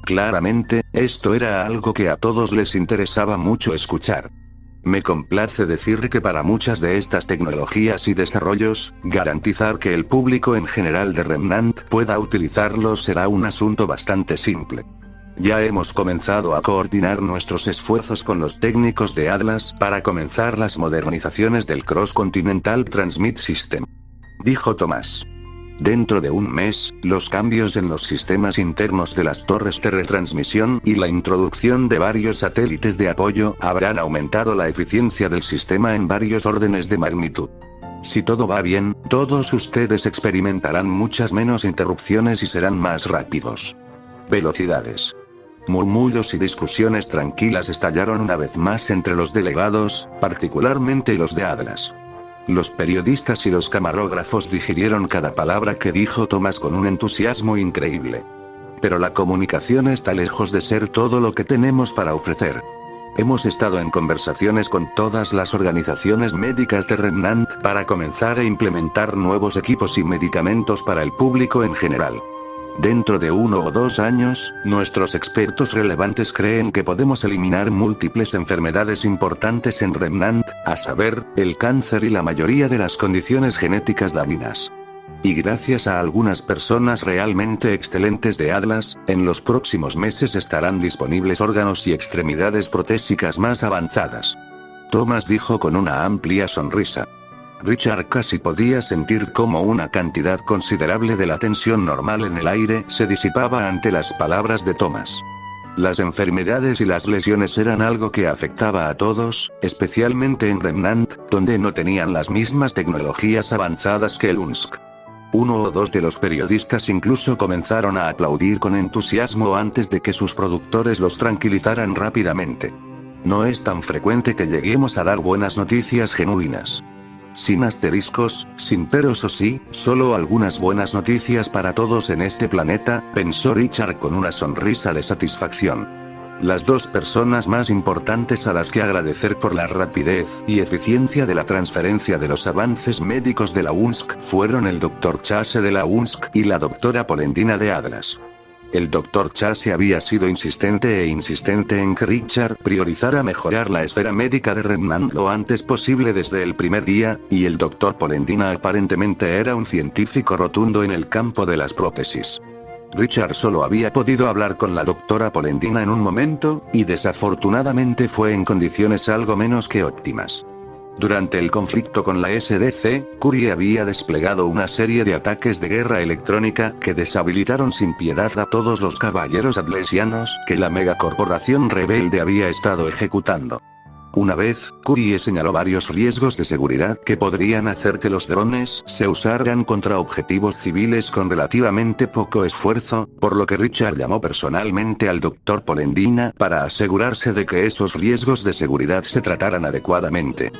Claramente, esto era algo que a todos les interesaba mucho escuchar. Me complace decir que para muchas de estas tecnologías y desarrollos, garantizar que el público en general de Remnant pueda utilizarlos será un asunto bastante simple. Ya hemos comenzado a coordinar nuestros esfuerzos con los técnicos de Atlas para comenzar las modernizaciones del Cross Continental Transmit System. Dijo Thomas. Dentro de un mes, los cambios en los sistemas internos de las torres de retransmisión y la introducción de varios satélites de apoyo habrán aumentado la eficiencia del sistema en varios órdenes de magnitud. Si todo va bien, todos ustedes experimentarán muchas menos interrupciones y serán más rápidos. Velocidades. Murmullos y discusiones tranquilas estallaron una vez más entre los delegados, particularmente los de Atlas. Los periodistas y los camarógrafos digirieron cada palabra que dijo Thomas con un entusiasmo increíble. Pero la comunicación está lejos de ser todo lo que tenemos para ofrecer. Hemos estado en conversaciones con todas las organizaciones médicas de Remnant para comenzar a implementar nuevos equipos y medicamentos para el público en general. Dentro de 1 o 2 años, nuestros expertos relevantes creen que podemos eliminar múltiples enfermedades importantes en Remnant, a saber, el cáncer y la mayoría de las condiciones genéticas dañinas. Y gracias a algunas personas realmente excelentes de Atlas, en los próximos meses estarán disponibles órganos y extremidades protésicas más avanzadas. Thomas dijo con una amplia sonrisa. Richard casi podía sentir cómo una cantidad considerable de la tensión normal en el aire se disipaba ante las palabras de Thomas. Las enfermedades y las lesiones eran algo que afectaba a todos, especialmente en Remnant, donde no tenían las mismas tecnologías avanzadas que el UNSC. 1 o 2 de los periodistas incluso comenzaron a aplaudir con entusiasmo antes de que sus productores los tranquilizaran rápidamente. No es tan frecuente que lleguemos a dar buenas noticias genuinas. Sin asteriscos, sin peros o sí, solo algunas buenas noticias para todos en este planeta, pensó Richard con una sonrisa de satisfacción. Las 2 personas más importantes a las que agradecer por la rapidez y eficiencia de la transferencia de los avances médicos de la UNSC fueron el Dr. Chase de la UNSC y la Dra. Polendina de Atlas. El Dr. Chase había sido insistente en que Richard priorizara mejorar la esfera médica de Remnant lo antes posible desde el primer día, y el Dr. Polendina aparentemente era un científico rotundo en el campo de las prótesis. Richard solo había podido hablar con la doctora Polendina en un momento, y desafortunadamente fue en condiciones algo menos que óptimas. Durante el conflicto con la SDC, Curie había desplegado una serie de ataques de guerra electrónica que deshabilitaron sin piedad a todos los caballeros atlesianos que la megacorporación rebelde había estado ejecutando. Una vez, Curie señaló varios riesgos de seguridad que podrían hacer que los drones se usaran contra objetivos civiles con relativamente poco esfuerzo, por lo que Richard llamó personalmente al Dr. Polendina para asegurarse de que esos riesgos de seguridad se trataran adecuadamente.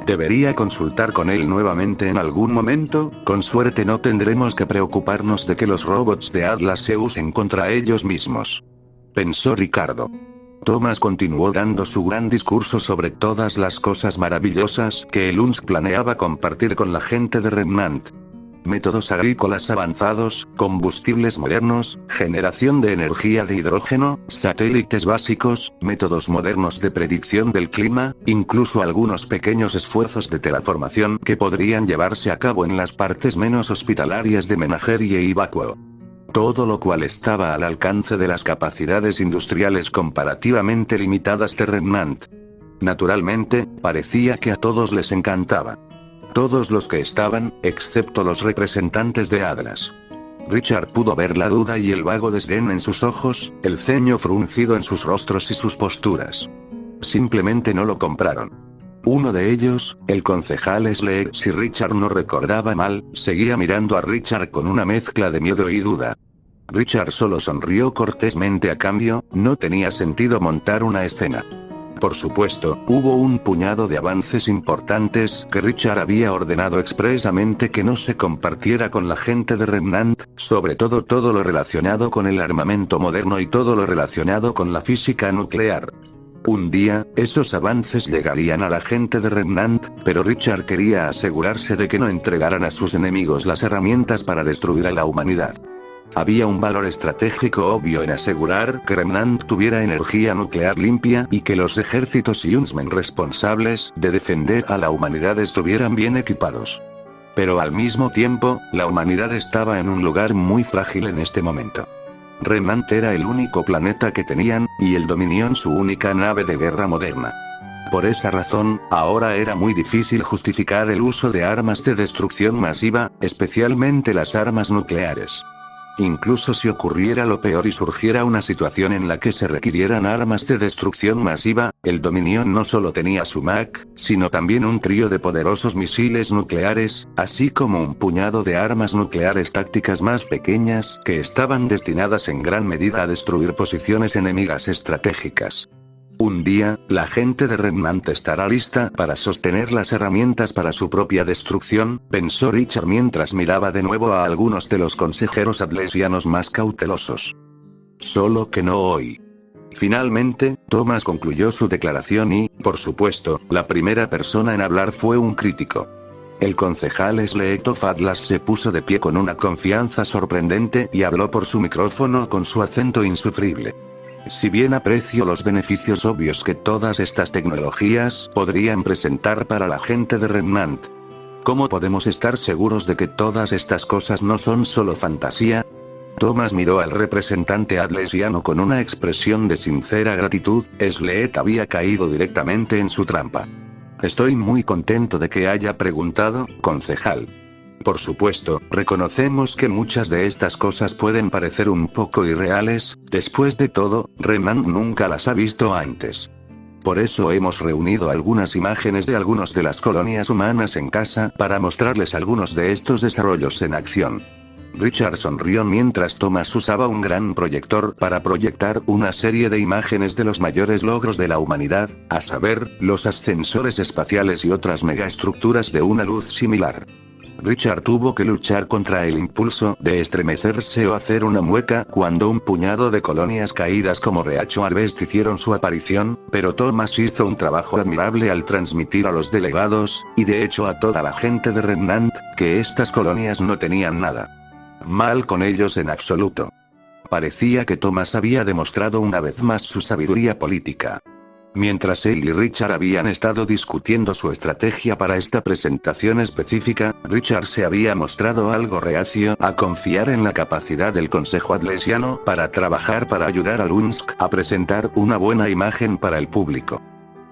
Debería consultar con él nuevamente en algún momento, con suerte no tendremos que preocuparnos de que los robots de Atlas se usen contra ellos mismos. Pensó Ricardo. Thomas continuó dando su gran discurso sobre todas las cosas maravillosas que el UNSC planeaba compartir con la gente de Remnant. Métodos agrícolas avanzados, combustibles modernos, generación de energía de hidrógeno, satélites básicos, métodos modernos de predicción del clima, incluso algunos pequeños esfuerzos de terraformación que podrían llevarse a cabo en las partes menos hospitalarias de Menagerie y Vacuo. Todo lo cual estaba al alcance de las capacidades industriales comparativamente limitadas de Remnant. Naturalmente, parecía que a todos les encantaba. Todos los que estaban, excepto los representantes de Atlas. Richard pudo ver la duda y el vago desdén en sus ojos, el ceño fruncido en sus rostros y sus posturas. Simplemente no lo compraron. Uno de ellos, el concejal Sleek, si Richard no recordaba mal, seguía mirando a Richard con una mezcla de miedo y duda. Richard solo sonrió cortésmente a cambio, no tenía sentido montar una escena. Por supuesto, hubo un puñado de avances importantes que Richard había ordenado expresamente que no se compartiera con la gente de Remnant, sobre todo lo relacionado con el armamento moderno y todo lo relacionado con la física nuclear. Un día, esos avances llegarían a la gente de Remnant, pero Richard quería asegurarse de que no entregaran a sus enemigos las herramientas para destruir a la humanidad. Había un valor estratégico obvio en asegurar que Remnant tuviera energía nuclear limpia y que los ejércitos y UNSC responsables de defender a la humanidad estuvieran bien equipados. Pero al mismo tiempo, la humanidad estaba en un lugar muy frágil en este momento. Remnant era el único planeta que tenían, y el Dominion su única nave de guerra moderna. Por esa razón, ahora era muy difícil justificar el uso de armas de destrucción masiva, especialmente las armas nucleares. Incluso si ocurriera lo peor y surgiera una situación en la que se requirieran armas de destrucción masiva, el Dominion no solo tenía su MAC, sino también un trío de poderosos misiles nucleares, así como un puñado de armas nucleares tácticas más pequeñas que estaban destinadas en gran medida a destruir posiciones enemigas estratégicas. Un día, la gente de Remnant estará lista para sostener las herramientas para su propia destrucción, pensó Richard mientras miraba de nuevo a algunos de los consejeros atlesianos más cautelosos. solo que no hoy. Finalmente, Thomas concluyó su declaración y, por supuesto, la primera persona en hablar fue un crítico. El concejal Sleet of Atlas se puso de pie con una confianza sorprendente y habló por su micrófono con su acento insufrible. Si bien aprecio los beneficios obvios que todas estas tecnologías podrían presentar para la gente de Remnant, ¿cómo podemos estar seguros de que todas estas cosas no son solo fantasía? Thomas miró al representante atlesiano con una expresión de sincera gratitud. Sleet había caído directamente en su trampa. Estoy muy contento de que haya preguntado, concejal. Por supuesto, reconocemos que muchas de estas cosas pueden parecer un poco irreales. Después de todo, Remnant nunca las ha visto antes. Por eso hemos reunido algunas imágenes de algunas de las colonias humanas en casa para mostrarles algunos de estos desarrollos en acción. Richard sonrió mientras Thomas usaba un gran proyector para proyectar una serie de imágenes de los mayores logros de la humanidad, a saber, los ascensores espaciales y otras megaestructuras de una luz similar. Richard tuvo que luchar contra el impulso de estremecerse o hacer una mueca cuando un puñado de colonias caídas como Reacho Harvest hicieron su aparición, pero Thomas hizo un trabajo admirable al transmitir a los delegados, y de hecho a toda la gente de Remnant, que estas colonias no tenían nada mal con ellos en absoluto. Parecía que Thomas había demostrado una vez más su sabiduría política. Mientras él y Richard habían estado discutiendo su estrategia para esta presentación específica, Richard se había mostrado algo reacio a confiar en la capacidad del Consejo Atlesiano para trabajar para ayudar a Lunsk a presentar una buena imagen para el público.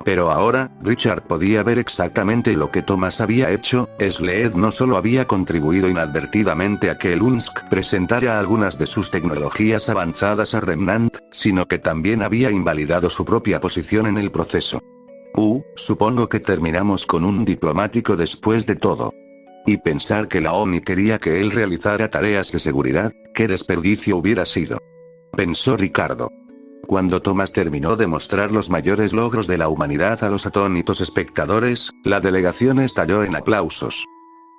Pero ahora, Richard podía ver exactamente lo que Thomas había hecho. Sleet no solo había contribuido inadvertidamente a que Lunsk presentara algunas de sus tecnologías avanzadas a Remnant, sino que también había invalidado su propia posición en el proceso. Supongo que terminamos con un diplomático después de todo. Y pensar que la ONI quería que él realizara tareas de seguridad, qué desperdicio hubiera sido. Pensó Ricardo. Cuando Thomas terminó de mostrar los mayores logros de la humanidad a los atónitos espectadores, la delegación estalló en aplausos.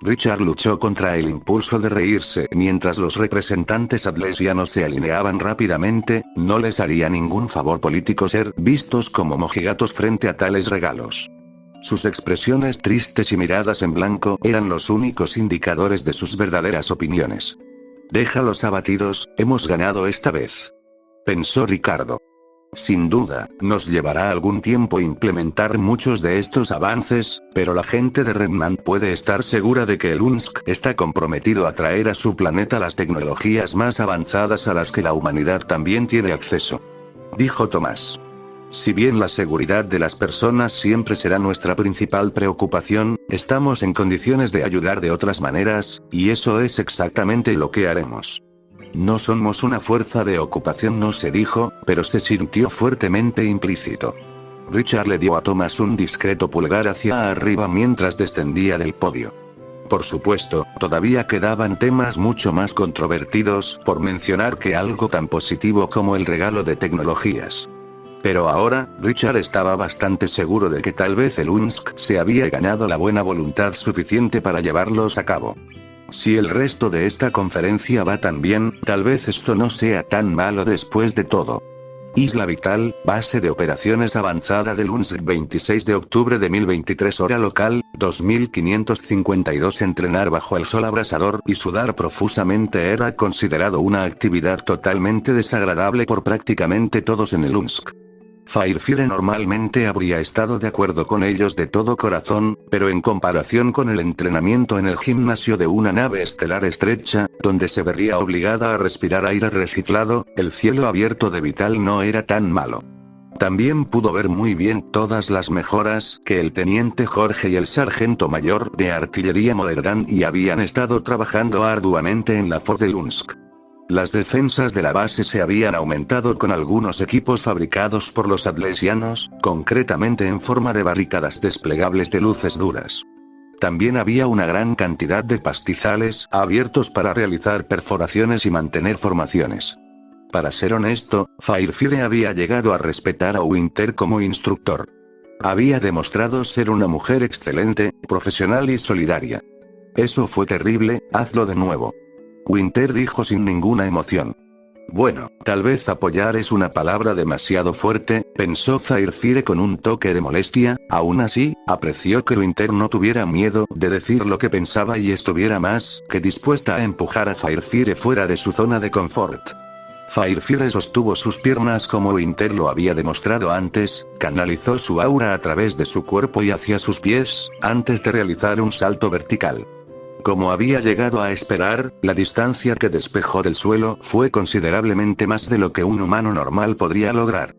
Richard luchó contra el impulso de reírse mientras los representantes atlesianos se alineaban rápidamente. No les haría ningún favor político ser vistos como mojigatos frente a tales regalos. Sus expresiones tristes y miradas en blanco eran los únicos indicadores de sus verdaderas opiniones. Déjalos abatidos, hemos ganado esta vez. Pensó Ricardo. Sin duda, nos llevará algún tiempo implementar muchos de estos avances, pero la gente de Remnant puede estar segura de que Lunsk está comprometido a traer a su planeta las tecnologías más avanzadas a las que la humanidad también tiene acceso. Dijo Thomas. Si bien la seguridad de las personas siempre será nuestra principal preocupación, estamos en condiciones de ayudar de otras maneras, y eso es exactamente lo que haremos. No somos una fuerza de ocupación, no se dijo, pero se sintió fuertemente implícito. Richard le dio a Thomas un discreto pulgar hacia arriba mientras descendía del podio. Por supuesto, todavía quedaban temas mucho más controvertidos, por mencionar que algo tan positivo como el regalo de tecnologías. Pero ahora, Richard estaba bastante seguro de que tal vez el Lunsk se había ganado la buena voluntad suficiente para llevarlos a cabo. Si el resto de esta conferencia va tan bien, tal vez esto no sea tan malo después de todo. Isla Vital, base de operaciones avanzada de Lunsk, 26 de octubre de 1023 hora local, 2552. Entrenar bajo el sol abrasador y sudar profusamente era considerado una actividad totalmente desagradable por prácticamente todos en el Lunsk. Firefire normalmente habría estado de acuerdo con ellos de todo corazón, pero en comparación con el entrenamiento en el gimnasio de una nave estelar estrecha, donde se vería obligada a respirar aire reciclado, el cielo abierto de Vital no era tan malo. También pudo ver muy bien todas las mejoras que el teniente Jorge y el sargento mayor de artillería Moderdan y habían estado trabajando arduamente en la Fort de Lunsk. Las defensas de la base se habían aumentado con algunos equipos fabricados por los atlesianos, concretamente en forma de barricadas desplegables de luces duras. También había una gran cantidad de pastizales abiertos para realizar perforaciones y mantener formaciones. Para ser honesto, Firefire había llegado a respetar a Winter como instructor. Había demostrado ser una mujer excelente, profesional y solidaria. Eso fue terrible, hazlo de nuevo. Winter dijo sin ninguna emoción. Bueno, tal vez apoyar es una palabra demasiado fuerte, pensó Firefire con un toque de molestia. Aún así, apreció que Winter no tuviera miedo de decir lo que pensaba y estuviera más que dispuesta a empujar a Firefire fuera de su zona de confort. Firefire sostuvo sus piernas como Winter lo había demostrado antes, canalizó su aura a través de su cuerpo y hacia sus pies, antes de realizar un salto vertical. Como había llegado a esperar, la distancia que despejó del suelo fue considerablemente más de lo que un humano normal podría lograr.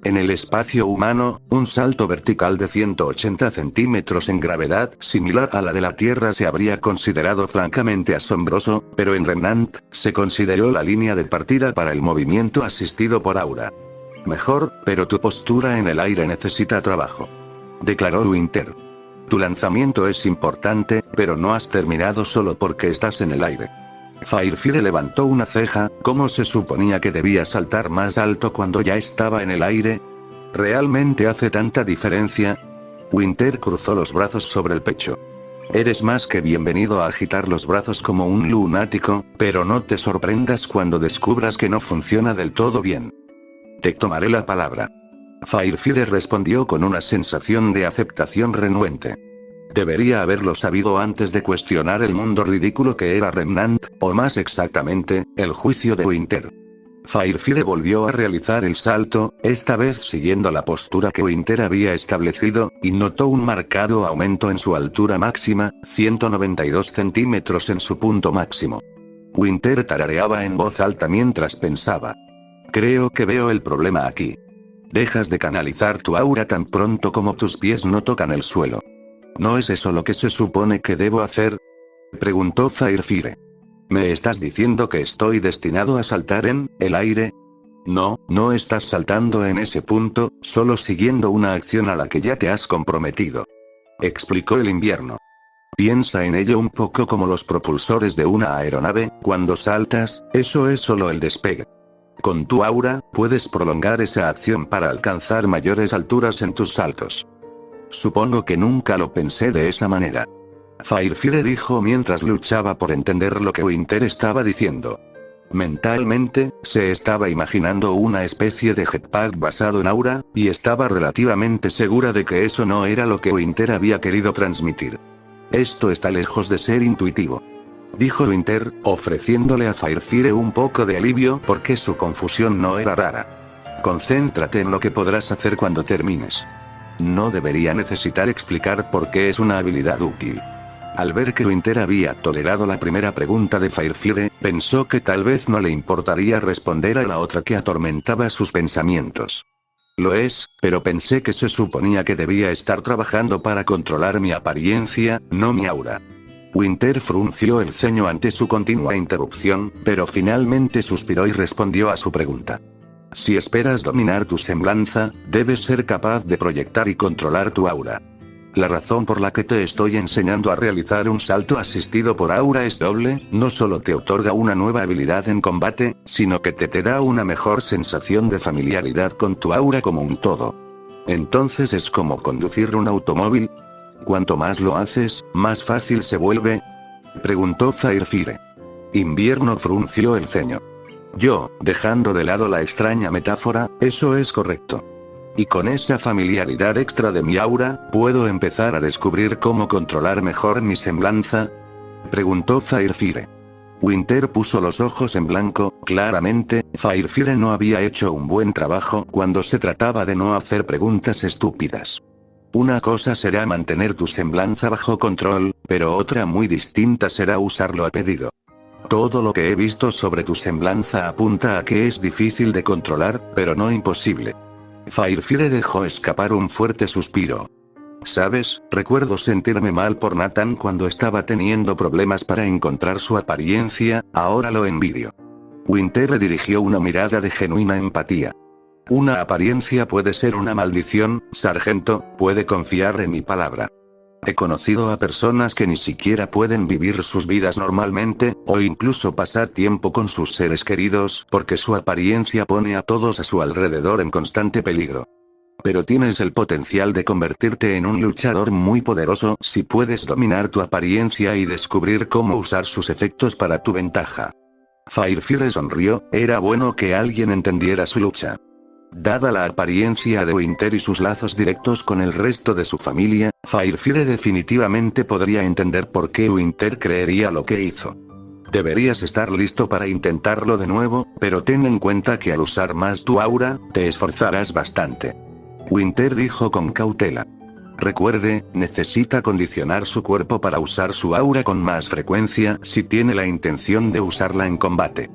En el espacio humano, un salto vertical de 180 centímetros en gravedad similar a la de la Tierra se habría considerado francamente asombroso, pero en Remnant, se consideró la línea de partida para el movimiento asistido por aura. Mejor, pero tu postura en el aire necesita trabajo, declaró Winter. Tu lanzamiento es importante, pero no has terminado solo porque estás en el aire. Firefire levantó una ceja. ¿Cómo se suponía que debía saltar más alto cuando ya estaba en el aire? ¿Realmente hace tanta diferencia? Winter cruzó los brazos sobre el pecho. Eres más que bienvenido a agitar los brazos como un lunático, pero no te sorprendas cuando descubras que no funciona del todo bien. Te tomaré la palabra. Firefire respondió con una sensación de aceptación renuente. Debería haberlo sabido antes de cuestionar el mundo ridículo que era Remnant, o más exactamente, el juicio de Winter. Firefire volvió a realizar el salto, esta vez siguiendo la postura que Winter había establecido, y notó un marcado aumento en su altura máxima, 192 centímetros en su punto máximo. Winter tarareaba en voz alta mientras pensaba. Creo que veo el problema aquí. Dejas de canalizar tu aura tan pronto como tus pies no tocan el suelo. ¿No es eso lo que se supone que debo hacer? Preguntó Firefire. ¿Me estás diciendo que estoy destinado a saltar en el aire? No, no estás saltando en ese punto, solo siguiendo una acción a la que ya te has comprometido. Explicó el invierno. Piensa en ello un poco como los propulsores de una aeronave. Cuando saltas, eso es solo el despegue. Con tu aura, puedes prolongar esa acción para alcanzar mayores alturas en tus saltos. Supongo que nunca lo pensé de esa manera. Firefire dijo mientras luchaba por entender lo que Winter estaba diciendo. Mentalmente, se estaba imaginando una especie de jetpack basado en aura, y estaba relativamente segura de que eso no era lo que Winter había querido transmitir. Esto está lejos de ser intuitivo, dijo Winter, ofreciéndole a Firefire un poco de alivio porque su confusión no era rara. Concéntrate en lo que podrás hacer cuando termines. No debería necesitar explicar por qué es una habilidad útil. Al ver que Winter había tolerado la primera pregunta de Firefire, pensó que tal vez no le importaría responder a la otra que atormentaba sus pensamientos. Lo es, pero pensé que se suponía que debía estar trabajando para controlar mi apariencia, no mi aura. Winter frunció el ceño ante su continua interrupción, pero finalmente suspiró y respondió a su pregunta. Si esperas dominar tu semblanza, debes ser capaz de proyectar y controlar tu aura. La razón por la que te estoy enseñando a realizar un salto asistido por aura es doble, no solo te otorga una nueva habilidad en combate, sino que te da una mejor sensación de familiaridad con tu aura como un todo. Entonces es como conducir un automóvil. Cuanto más lo haces, más fácil se vuelve, preguntó Firefire. Invierno frunció el ceño. Yo, dejando de lado la extraña metáfora, eso es correcto. Y con esa familiaridad extra de mi aura, ¿puedo empezar a descubrir cómo controlar mejor mi semblanza? Preguntó Firefire. Winter puso los ojos en blanco. Claramente, Firefire no había hecho un buen trabajo cuando se trataba de no hacer preguntas estúpidas. Una cosa será mantener tu semblanza bajo control, pero otra muy distinta será usarlo a pedido. Todo lo que he visto sobre tu semblanza apunta a que es difícil de controlar, pero no imposible. Firefire dejó escapar un fuerte suspiro. ¿Sabes? Recuerdo sentirme mal por Nathan cuando estaba teniendo problemas para encontrar su apariencia, ahora lo envidio. Winter le dirigió una mirada de genuina empatía. Una apariencia puede ser una maldición, sargento, puede confiar en mi palabra. He conocido a personas que ni siquiera pueden vivir sus vidas normalmente, o incluso pasar tiempo con sus seres queridos, porque su apariencia pone a todos a su alrededor en constante peligro. Pero tienes el potencial de convertirte en un luchador muy poderoso si puedes dominar tu apariencia y descubrir cómo usar sus efectos para tu ventaja. Firefire sonrió, era bueno que alguien entendiera su lucha. Dada la apariencia de Winter y sus lazos directos con el resto de su familia, Firefire definitivamente podría entender por qué Winter creería lo que hizo. Deberías estar listo para intentarlo de nuevo, pero ten en cuenta que al usar más tu aura, te esforzarás bastante. Winter dijo con cautela. Recuerde, necesita condicionar su cuerpo para usar su aura con más frecuencia si tiene la intención de usarla en combate.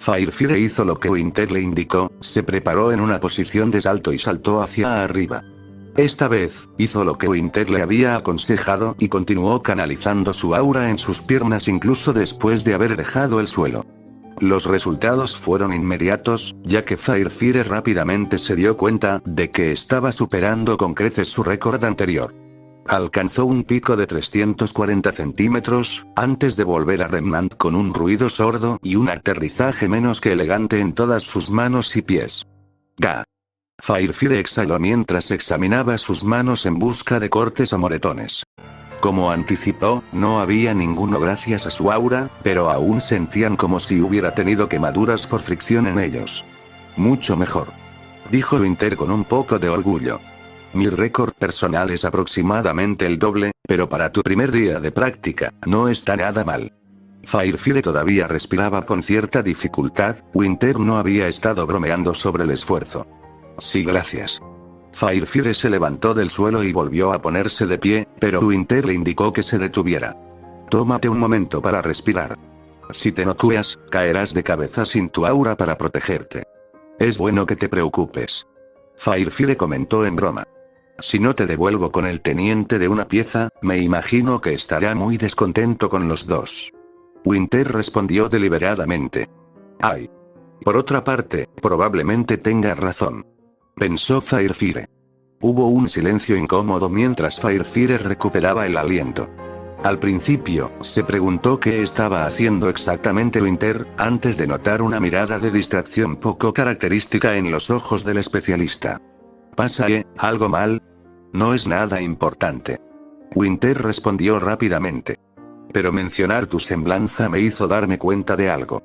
Firefire hizo lo que Winter le indicó, se preparó en una posición de salto y saltó hacia arriba. Esta vez, hizo lo que Winter le había aconsejado y continuó canalizando su aura en sus piernas incluso después de haber dejado el suelo. Los resultados fueron inmediatos, ya que Firefire rápidamente se dio cuenta de que estaba superando con creces su récord anterior. Alcanzó un pico de 340 centímetros, antes de volver a Remnant con un ruido sordo y un aterrizaje menos que elegante en todas sus manos y pies. ¡Ga! Firefire exhaló mientras examinaba sus manos en busca de cortes o moretones. Como anticipó, no había ninguno gracias a su aura, pero aún sentían como si hubiera tenido quemaduras por fricción en ellos. Mucho mejor. Dijo Winter con un poco de orgullo. Mi récord personal es aproximadamente el doble, pero para tu primer día de práctica, no está nada mal. Firefire todavía respiraba con cierta dificultad, Winter no había estado bromeando sobre el esfuerzo. Sí, gracias. Firefire se levantó del suelo y volvió a ponerse de pie, pero Winter le indicó que se detuviera. Tómate un momento para respirar. Si te noqueas, caerás de cabeza sin tu aura para protegerte. Es bueno que te preocupes. Firefire comentó en broma. Si no te devuelvo con el teniente de una pieza, me imagino que estará muy descontento con los dos. Winter respondió deliberadamente. Ay. Por otra parte, probablemente tenga razón. Pensó Firefire. Hubo un silencio incómodo mientras Firefire recuperaba el aliento. Al principio, se preguntó qué estaba haciendo exactamente Winter, antes de notar una mirada de distracción poco característica en los ojos del especialista. ¿Pasa algo mal? No es nada importante. Winter respondió rápidamente. Pero mencionar tu semblanza me hizo darme cuenta de algo.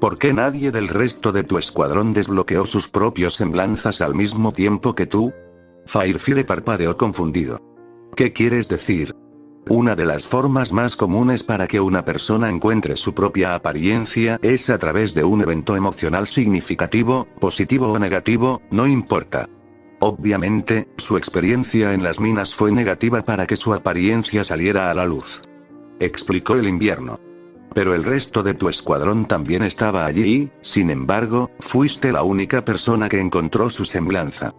¿Por qué nadie del resto de tu escuadrón desbloqueó sus propios semblanzas al mismo tiempo que tú? Firefire parpadeó confundido. ¿Qué quieres decir? Una de las formas más comunes para que una persona encuentre su propia apariencia es a través de un evento emocional significativo, positivo o negativo, no importa. Obviamente, su experiencia en las minas fue negativa para que su apariencia saliera a la luz. Explicó el invierno. Pero el resto de tu escuadrón también estaba allí y, sin embargo, fuiste la única persona que encontró su semblanza.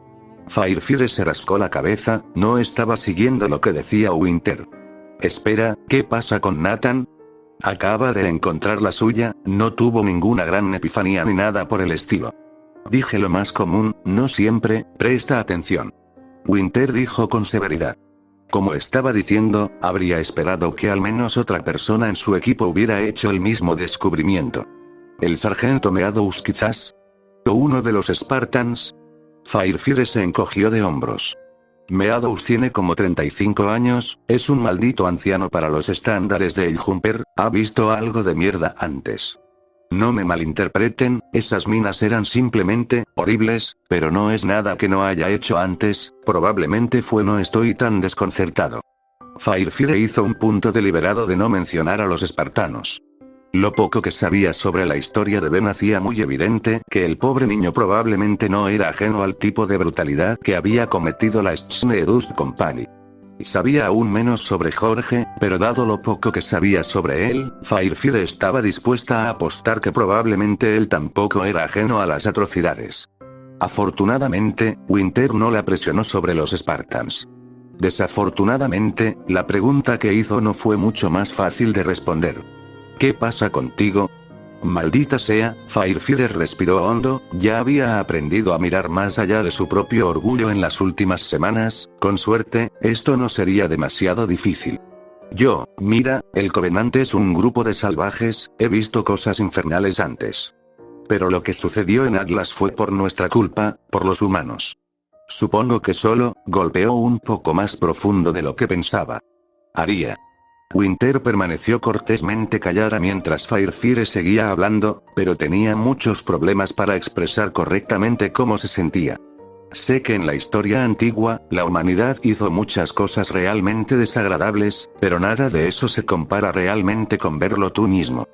Firefire se rascó la cabeza, no estaba siguiendo lo que decía Winter. Espera, ¿qué pasa con Nathan? Acaba de encontrar la suya, no tuvo ninguna gran epifanía ni nada por el estilo. Dije lo más común, no siempre, presta atención. Winter dijo con severidad. Como estaba diciendo, habría esperado que al menos otra persona en su equipo hubiera hecho el mismo descubrimiento. ¿El sargento Meadows quizás? ¿O uno de los Spartans? Firefire se encogió de hombros. Meadows tiene como 35 años, es un maldito anciano para los estándares de El Jumper, ha visto algo de mierda antes. No me malinterpreten, esas minas eran simplemente horribles, pero no es nada que no haya hecho antes, probablemente no estoy tan desconcertado. Firefire hizo un punto deliberado de no mencionar a los espartanos. Lo poco que sabía sobre la historia de Ben hacía muy evidente que el pobre niño probablemente no era ajeno al tipo de brutalidad que había cometido la Schneedust Company. Sabía aún menos sobre Jorge, pero dado lo poco que sabía sobre él, Firefire estaba dispuesta a apostar que probablemente él tampoco era ajeno a las atrocidades. Afortunadamente, Winter no la presionó sobre los Spartans. Desafortunadamente, la pregunta que hizo no fue mucho más fácil de responder. ¿Qué pasa contigo? Maldita sea, Firefire respiró hondo, ya había aprendido a mirar más allá de su propio orgullo en las últimas semanas, con suerte, esto no sería demasiado difícil. Mira, el Covenant es un grupo de salvajes, he visto cosas infernales antes. Pero lo que sucedió en Atlas fue por nuestra culpa, por los humanos. Supongo que solo, golpeó un poco más profundo de lo que pensaba. Haría. Winter permaneció cortésmente callada mientras Firefire seguía hablando, pero tenía muchos problemas para expresar correctamente cómo se sentía. Sé que en la historia antigua, la humanidad hizo muchas cosas realmente desagradables, pero nada de eso se compara realmente con verlo tú mismo.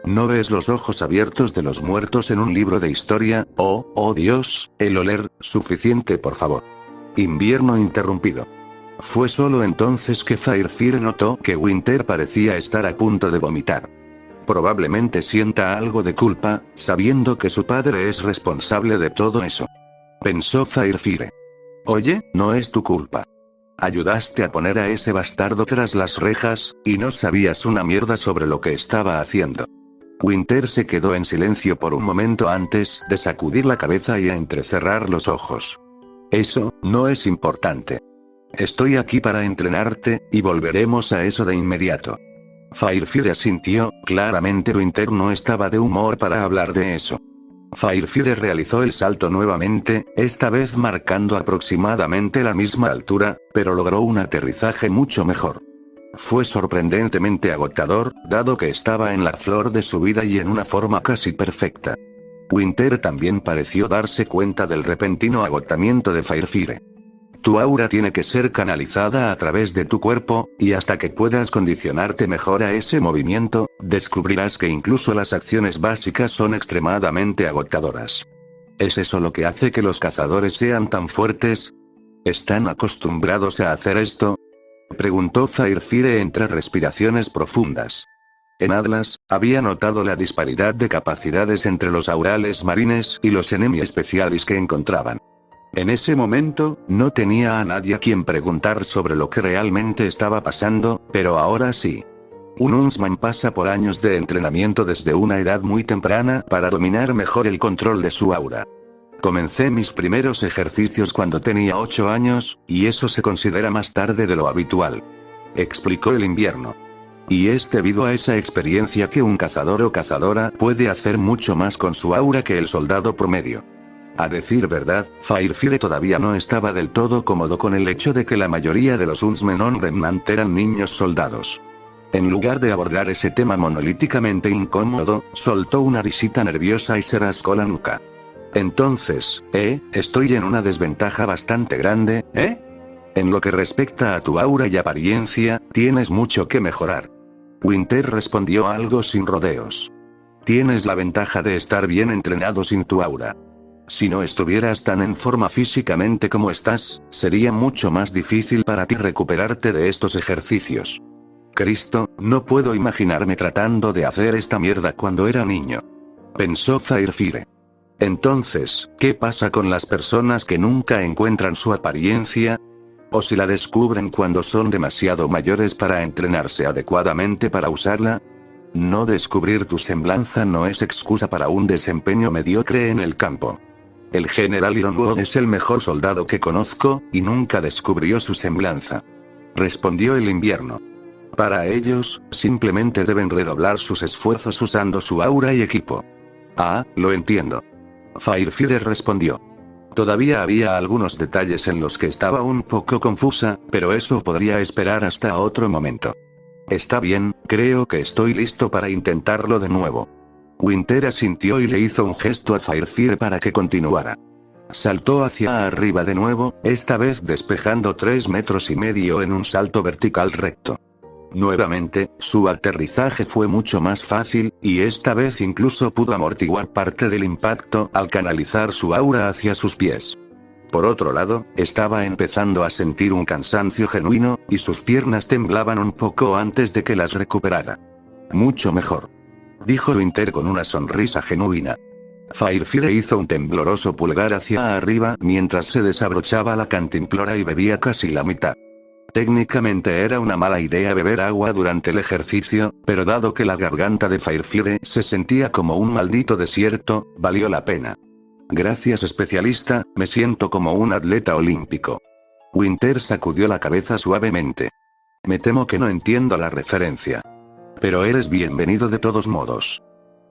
¿No ves los ojos abiertos de los muertos en un libro de historia? Oh Dios, el oler, suficiente por favor. Invierno interrumpido. Fue solo entonces que Firefire notó que Winter parecía estar a punto de vomitar. Probablemente sienta algo de culpa, sabiendo que su padre es responsable de todo eso. Pensó Firefire. Oye, no es tu culpa. Ayudaste a poner a ese bastardo tras las rejas, y no sabías una mierda sobre lo que estaba haciendo. Winter se quedó en silencio por un momento antes de sacudir la cabeza y entrecerrar los ojos. Eso no es importante. Estoy aquí para entrenarte, y volveremos a eso de inmediato. Firefire asintió, claramente Winter no estaba de humor para hablar de eso. Firefire realizó el salto nuevamente, esta vez marcando aproximadamente la misma altura, pero logró un aterrizaje mucho mejor. Fue sorprendentemente agotador, dado que estaba en la flor de su vida y en una forma casi perfecta. Winter también pareció darse cuenta del repentino agotamiento de Firefire. Tu aura tiene que ser canalizada a través de tu cuerpo, y hasta que puedas condicionarte mejor a ese movimiento, descubrirás que incluso las acciones básicas son extremadamente agotadoras. ¿Es eso lo que hace que los cazadores sean tan fuertes? ¿Están acostumbrados a hacer esto? Preguntó Firefire entre respiraciones profundas. En Atlas, había notado la disparidad de capacidades entre los aurales marines y los enemy specialis que encontraban. En ese momento, no tenía a nadie a quien preguntar sobre lo que realmente estaba pasando, pero ahora sí. Un Huntsman pasa por años de entrenamiento desde una edad muy temprana para dominar mejor el control de su aura. Comencé mis primeros ejercicios cuando tenía 8 años, y eso se considera más tarde de lo habitual. Explicó el invierno. Y es debido a esa experiencia que un cazador o cazadora puede hacer mucho más con su aura que el soldado promedio. A decir verdad, Firefire todavía no estaba del todo cómodo con el hecho de que la mayoría de los Huntsmen on Remnant eran niños soldados. En lugar de abordar ese tema monolíticamente incómodo, soltó una risita nerviosa y se rascó la nuca. Entonces, estoy en una desventaja bastante grande, En lo que respecta a tu aura y apariencia, tienes mucho que mejorar. Winter respondió algo sin rodeos. Tienes la ventaja de estar bien entrenado sin tu aura. Si no estuvieras tan en forma físicamente como estás, sería mucho más difícil para ti recuperarte de estos ejercicios. Cristo, no puedo imaginarme tratando de hacer esta mierda cuando era niño. Pensó Firefire. Entonces, ¿qué pasa con las personas que nunca encuentran su apariencia? ¿O si la descubren cuando son demasiado mayores para entrenarse adecuadamente para usarla? No descubrir tu semblanza no es excusa para un desempeño mediocre en el campo. El general Ironwood es el mejor soldado que conozco, y nunca descubrió su semblanza. Respondió el invierno. Para ellos, simplemente deben redoblar sus esfuerzos usando su aura y equipo. Ah, lo entiendo. Firefire respondió. Todavía había algunos detalles en los que estaba un poco confusa, pero eso podría esperar hasta otro momento. Está bien, creo que estoy listo para intentarlo de nuevo. Winter asintió y le hizo un gesto a Firefire para que continuara. Saltó hacia arriba de nuevo, esta vez despejando 3,5 metros en un salto vertical recto. Nuevamente, su aterrizaje fue mucho más fácil, y esta vez incluso pudo amortiguar parte del impacto al canalizar su aura hacia sus pies. Por otro lado, estaba empezando a sentir un cansancio genuino, y sus piernas temblaban un poco antes de que las recuperara. Mucho mejor. Dijo Winter con una sonrisa genuina. Firefire hizo un tembloroso pulgar hacia arriba mientras se desabrochaba la cantimplora y bebía casi la mitad. Técnicamente era una mala idea beber agua durante el ejercicio, pero dado que la garganta de Firefire se sentía como un maldito desierto, valió la pena. Gracias especialista, me siento como un atleta olímpico. Winter sacudió la cabeza suavemente. Me temo que no entiendo la referencia. Pero eres bienvenido de todos modos.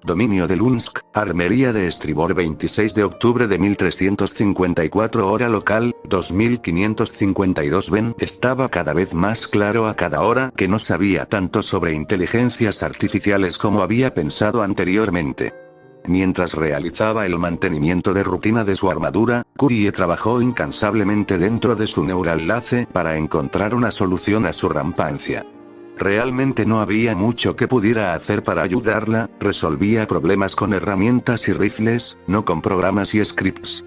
Dominio de Lunsk, Armería de Estribor 26 de octubre de 1354 hora local, 2552 Ben estaba cada vez más claro a cada hora que no sabía tanto sobre inteligencias artificiales como había pensado anteriormente. Mientras realizaba el mantenimiento de rutina de su armadura, Kurie trabajó incansablemente dentro de su neuraenlace para encontrar una solución a su rampancia. Realmente no había mucho que pudiera hacer para ayudarla, resolvía problemas con herramientas y rifles, no con programas y scripts.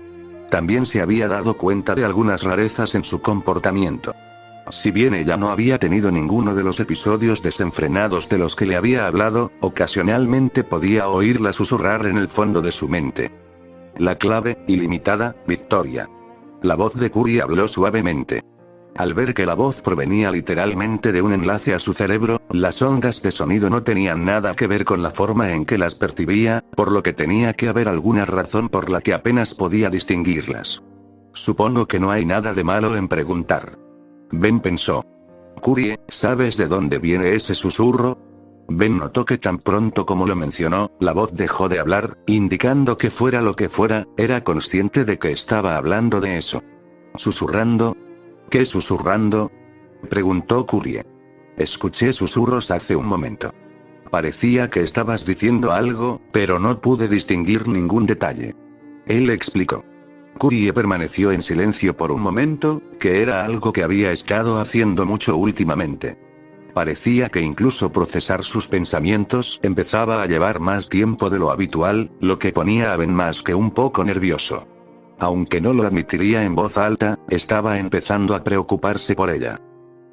También se había dado cuenta de algunas rarezas en su comportamiento. Si bien ella no había tenido ninguno de los episodios desenfrenados de los que le había hablado, ocasionalmente podía oírla susurrar en el fondo de su mente. La clave, ilimitada, Victoria. La voz de Kurie habló suavemente. Al ver que la voz provenía literalmente de un enlace a su cerebro, las ondas de sonido no tenían nada que ver con la forma en que las percibía, por lo que tenía que haber alguna razón por la que apenas podía distinguirlas. Supongo que no hay nada de malo en preguntar. Ben pensó. Kurie, ¿sabes de dónde viene ese susurro? Ben notó que tan pronto como lo mencionó, la voz dejó de hablar, indicando que fuera lo que fuera, era consciente de que estaba hablando de eso. ¿Susurrando? ¿Qué susurrando? Preguntó Kurie. Escuché susurros hace un momento. Parecía que estabas diciendo algo, pero no pude distinguir ningún detalle. Él explicó. Kurie permaneció en silencio por un momento, que era algo que había estado haciendo mucho últimamente. Parecía que incluso procesar sus pensamientos empezaba a llevar más tiempo de lo habitual, lo que ponía a Ben más que un poco nervioso. Aunque no lo admitiría en voz alta, estaba empezando a preocuparse por ella.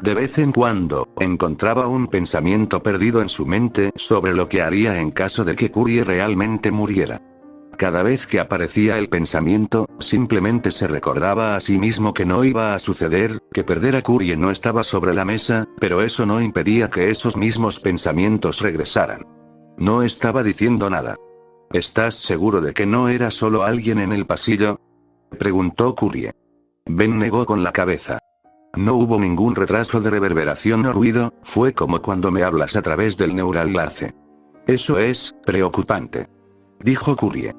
De vez en cuando, encontraba un pensamiento perdido en su mente sobre lo que haría en caso de que Kurie realmente muriera. Cada vez que aparecía el pensamiento, simplemente se recordaba a sí mismo que no iba a suceder, que perder a Kurie no estaba sobre la mesa, pero eso no impedía que esos mismos pensamientos regresaran. No estaba diciendo nada. ¿Estás seguro de que no era solo alguien en el pasillo? Preguntó Kurie. Ben negó con la cabeza. No hubo ningún retraso de reverberación o ruido, fue como cuando me hablas a través del neuraenlace. Eso es preocupante. Dijo Kurie.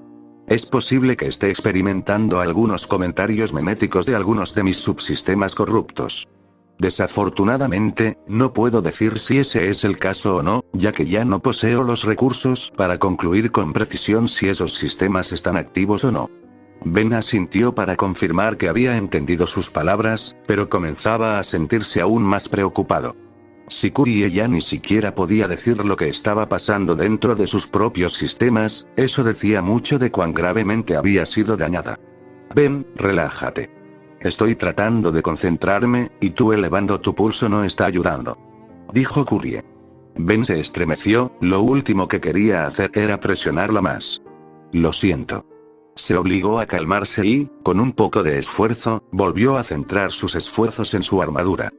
Es posible que esté experimentando algunos comentarios meméticos de algunos de mis subsistemas corruptos. Desafortunadamente, no puedo decir si ese es el caso o no, ya que ya no poseo los recursos para concluir con precisión si esos sistemas están activos o no. Ben asintió para confirmar que había entendido sus palabras, pero comenzaba a sentirse aún más preocupado. Si Kurie ya ni siquiera podía decir lo que estaba pasando dentro de sus propios sistemas, eso decía mucho de cuán gravemente había sido dañada. Ben, relájate. Estoy tratando de concentrarme, y tú elevando tu pulso no está ayudando. Dijo Kurie. Ben se estremeció, lo último que quería hacer era presionarla más. Lo siento. Se obligó a calmarse y, con un poco de esfuerzo, volvió a centrar sus esfuerzos en su armadura.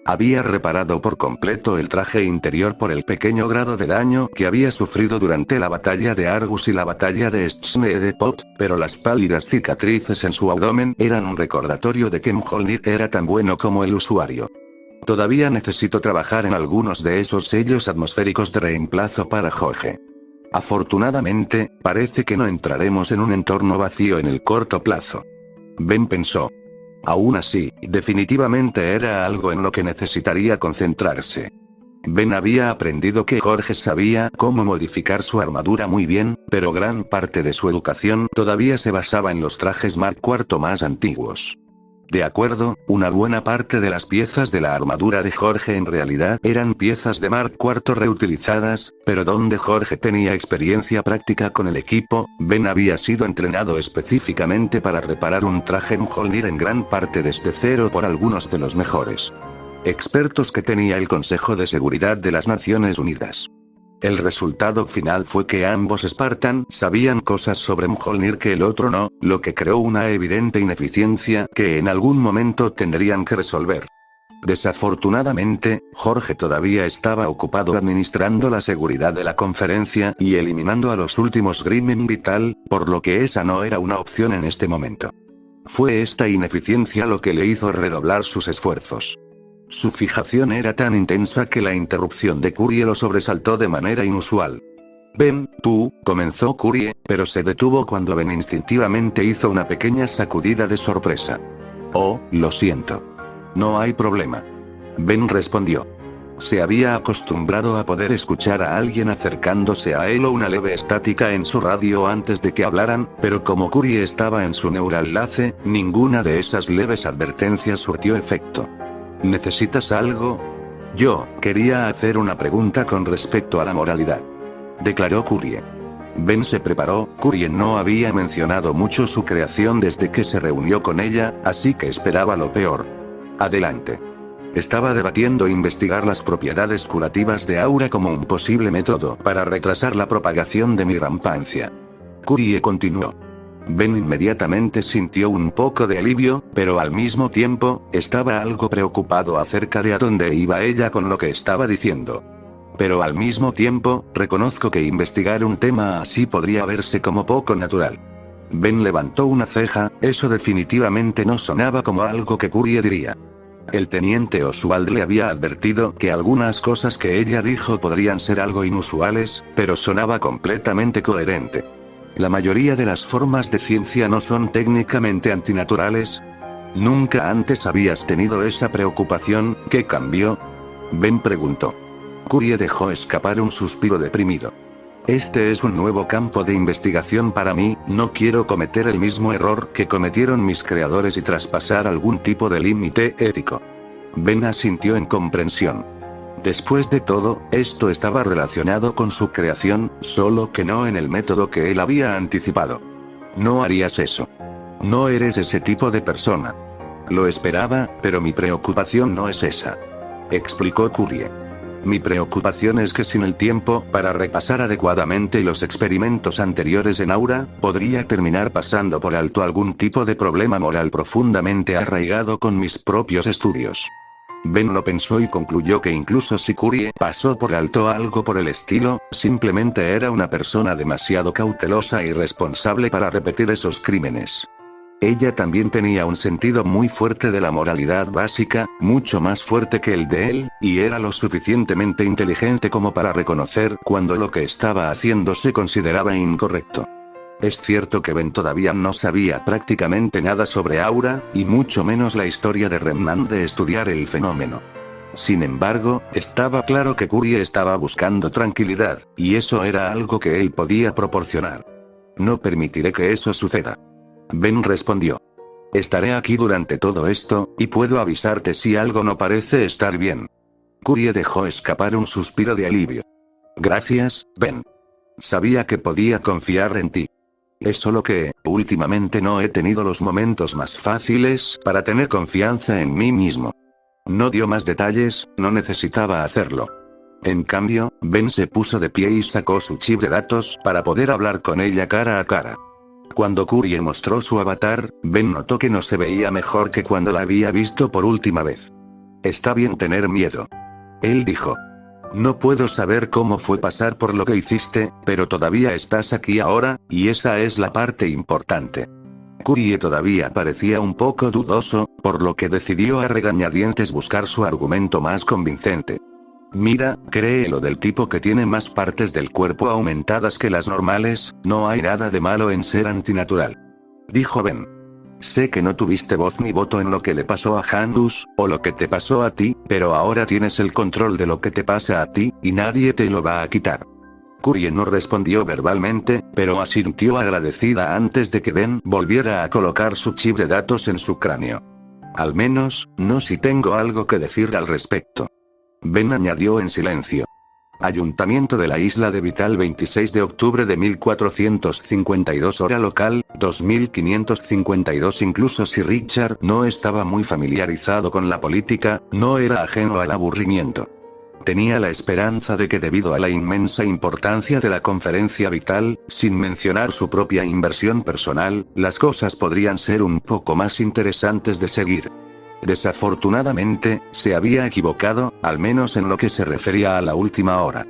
Había reparado por completo el traje interior por el pequeño grado de daño que había sufrido durante la batalla de Argus y la batalla de Snedepot, pero las pálidas cicatrices en su abdomen eran un recordatorio de que Mjolnir era tan bueno como el usuario. Todavía necesito trabajar en algunos de esos sellos atmosféricos de reemplazo para Jorge. Afortunadamente, parece que no entraremos en un entorno vacío en el corto plazo. Ben pensó. Aún así, definitivamente era algo en lo que necesitaría concentrarse. Ben había aprendido que Jorge sabía cómo modificar su armadura muy bien, pero gran parte de su educación todavía se basaba en los trajes Mark IV más antiguos. De acuerdo, una buena parte de las piezas de la armadura de Jorge en realidad eran piezas de Mark IV reutilizadas, pero donde Jorge tenía experiencia práctica con el equipo, Ben había sido entrenado específicamente para reparar un traje Mjolnir en gran parte desde cero por algunos de los mejores expertos que tenía el Consejo de Seguridad de las Naciones Unidas. El resultado final fue que ambos Spartan sabían cosas sobre Mjolnir que el otro no, lo que creó una evidente ineficiencia que en algún momento tendrían que resolver. Desafortunadamente, Jorge todavía estaba ocupado administrando la seguridad de la conferencia y eliminando a los últimos Gremlin Vital, por lo que esa no era una opción en este momento. Fue esta ineficiencia lo que le hizo redoblar sus esfuerzos. Su fijación era tan intensa que la interrupción de Kurie lo sobresaltó de manera inusual. Ben, tú, comenzó Curie, pero se detuvo cuando Ben instintivamente hizo una pequeña sacudida de sorpresa. Oh, lo siento. No hay problema. Ben respondió. Se había acostumbrado a poder escuchar a alguien acercándose a él o una leve estática en su radio antes de que hablaran, pero como Curie estaba en su neuroenlace, ninguna de esas leves advertencias surtió efecto. ¿Necesitas algo? Yo quería hacer una pregunta con respecto a la moralidad, declaró Curie. Ben se preparó. Curie no había mencionado mucho su creación desde que se reunió con ella, así que esperaba lo peor. Adelante. Estaba debatiendo investigar las propiedades curativas de Aura como un posible método para retrasar la propagación de mi rampancia. Curie continuó. Ben inmediatamente sintió un poco de alivio, pero al mismo tiempo, estaba algo preocupado acerca de a dónde iba ella con lo que estaba diciendo. Pero al mismo tiempo, reconozco que investigar un tema así podría verse como poco natural. Ben levantó una ceja. Eso definitivamente no sonaba como algo que Curie diría. El teniente Oswald le había advertido que algunas cosas que ella dijo podrían ser algo inusuales, pero sonaba completamente coherente. La mayoría de las formas de ciencia no son técnicamente antinaturales. ¿Nunca antes habías tenido esa preocupación? ¿Qué cambió? Ben preguntó. Curie dejó escapar un suspiro deprimido. Este es un nuevo campo de investigación para mí. No quiero cometer el mismo error que cometieron mis creadores y traspasar algún tipo de límite ético. Ben asintió en comprensión. Después de todo, esto estaba relacionado con su creación, solo que no en el método que él había anticipado. No harías eso. No eres ese tipo de persona. Lo esperaba, pero mi preocupación no es esa, explicó Curie. Mi preocupación es que sin el tiempo para repasar adecuadamente los experimentos anteriores en Aura, podría terminar pasando por alto algún tipo de problema moral profundamente arraigado con mis propios estudios. Ben lo pensó y concluyó que incluso si Curie pasó por alto algo por el estilo, simplemente era una persona demasiado cautelosa y responsable para repetir esos crímenes. Ella también tenía un sentido muy fuerte de la moralidad básica, mucho más fuerte que el de él, y era lo suficientemente inteligente como para reconocer cuando lo que estaba haciendo se consideraba incorrecto. Es cierto que Ben todavía no sabía prácticamente nada sobre Aura, y mucho menos la historia de Remnant de estudiar el fenómeno. Sin embargo, estaba claro que Curie estaba buscando tranquilidad, y eso era algo que él podía proporcionar. No permitiré que eso suceda. Ben respondió. Estaré aquí durante todo esto, y puedo avisarte si algo no parece estar bien. Curie dejó escapar un suspiro de alivio. Gracias, Ben. Sabía que podía confiar en ti. Es solo que, últimamente no he tenido los momentos más fáciles para tener confianza en mí mismo. No dio más detalles, no necesitaba hacerlo. En cambio, Ben se puso de pie y sacó su chip de datos para poder hablar con ella cara a cara. Cuando Curie mostró su avatar, Ben notó que no se veía mejor que cuando la había visto por última vez. Está bien tener miedo. Él dijo. No puedo saber cómo fue pasar por lo que hiciste, pero todavía estás aquí ahora, y esa es la parte importante. Curie todavía parecía un poco dudoso, por lo que decidió a regañadientes buscar su argumento más convincente. Mira, créelo del tipo que tiene más partes del cuerpo aumentadas que las normales, no hay nada de malo en ser antinatural. Dijo Ben. Sé que no tuviste voz ni voto en lo que le pasó a Handus, o lo que te pasó a ti, pero ahora tienes el control de lo que te pasa a ti, y nadie te lo va a quitar. Curie no respondió verbalmente, pero asintió agradecida antes de que Ben volviera a colocar su chip de datos en su cráneo. Al menos, no si tengo algo que decir al respecto. Ben añadió en silencio. Ayuntamiento de la isla de Vital 26 de octubre de 1452 hora local, 2552. Incluso si Richard no estaba muy familiarizado con la política, no era ajeno al aburrimiento. Tenía la esperanza de que debido a la inmensa importancia de la conferencia vital, sin mencionar su propia inversión personal, las cosas podrían ser un poco más interesantes de seguir. Desafortunadamente, se había equivocado, al menos en lo que se refería a la última hora.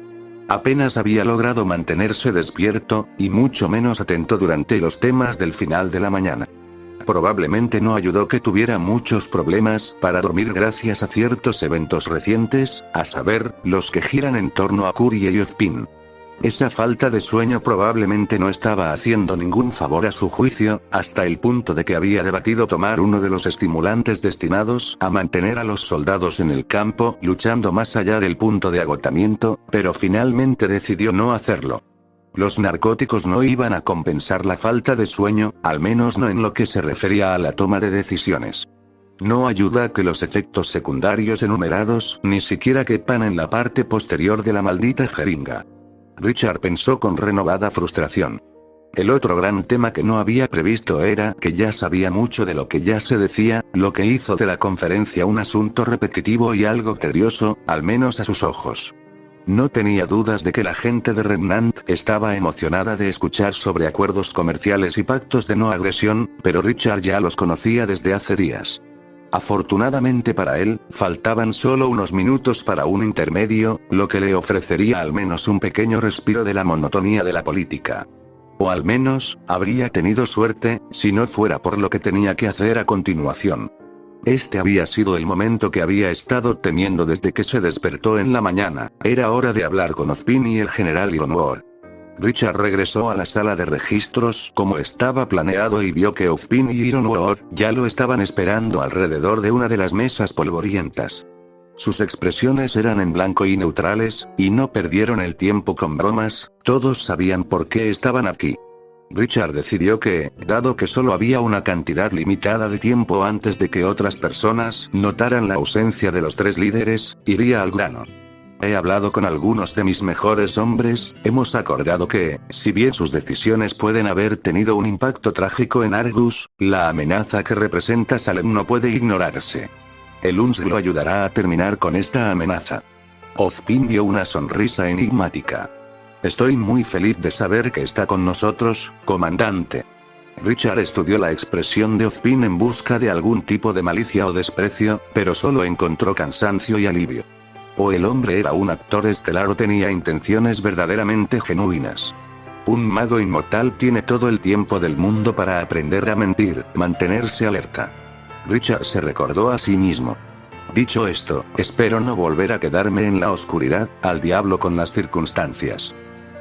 Apenas había logrado mantenerse despierto, y mucho menos atento durante los temas del final de la mañana. Probablemente no ayudó que tuviera muchos problemas para dormir gracias a ciertos eventos recientes, a saber, los que giran en torno a Curie y Ozpin. Esa falta de sueño probablemente no estaba haciendo ningún favor a su juicio, hasta el punto de que había debatido tomar uno de los estimulantes destinados a mantener a los soldados en el campo luchando más allá del punto de agotamiento, pero finalmente decidió no hacerlo. Los narcóticos no iban a compensar la falta de sueño, al menos no en lo que se refería a la toma de decisiones. No ayuda a que los efectos secundarios enumerados ni siquiera quepan en la parte posterior de la maldita jeringa. Richard pensó con renovada frustración. El otro gran tema que no había previsto era que ya sabía mucho de lo que ya se decía, lo que hizo de la conferencia un asunto repetitivo y algo tedioso, al menos a sus ojos. No tenía dudas de que la gente de Remnant estaba emocionada de escuchar sobre acuerdos comerciales y pactos de no agresión, pero Richard ya los conocía desde hace días. Afortunadamente para él, faltaban solo unos minutos para un intermedio, lo que le ofrecería al menos un pequeño respiro de la monotonía de la política. O al menos, habría tenido suerte, si no fuera por lo que tenía que hacer a continuación. Este había sido el momento que había estado temiendo desde que se despertó en la mañana. Era hora de hablar con Ozpin y el general Ironwood. Richard regresó a la sala de registros como estaba planeado y vio que Ozpin y Ironwood ya lo estaban esperando alrededor de una de las mesas polvorientas. Sus expresiones eran en blanco y neutrales, y no perdieron el tiempo con bromas, todos sabían por qué estaban aquí. Richard decidió que, dado que solo había una cantidad limitada de tiempo antes de que otras personas notaran la ausencia de los tres líderes, iría al grano. He hablado con algunos de mis mejores hombres, hemos acordado que, si bien sus decisiones pueden haber tenido un impacto trágico en Argus, la amenaza que representa Salem no puede ignorarse. El UNSC lo ayudará a terminar con esta amenaza. Ozpin dio una sonrisa enigmática. Estoy muy feliz de saber que está con nosotros, comandante. Richard estudió la expresión de Ozpin en busca de algún tipo de malicia o desprecio, pero solo encontró cansancio y alivio. O el hombre era un actor estelar o tenía intenciones verdaderamente genuinas. Un mago inmortal tiene todo el tiempo del mundo para aprender a mentir, mantenerse alerta. Richard se recordó a sí mismo. Dicho esto, espero no volver a quedarme en la oscuridad, al diablo con las circunstancias.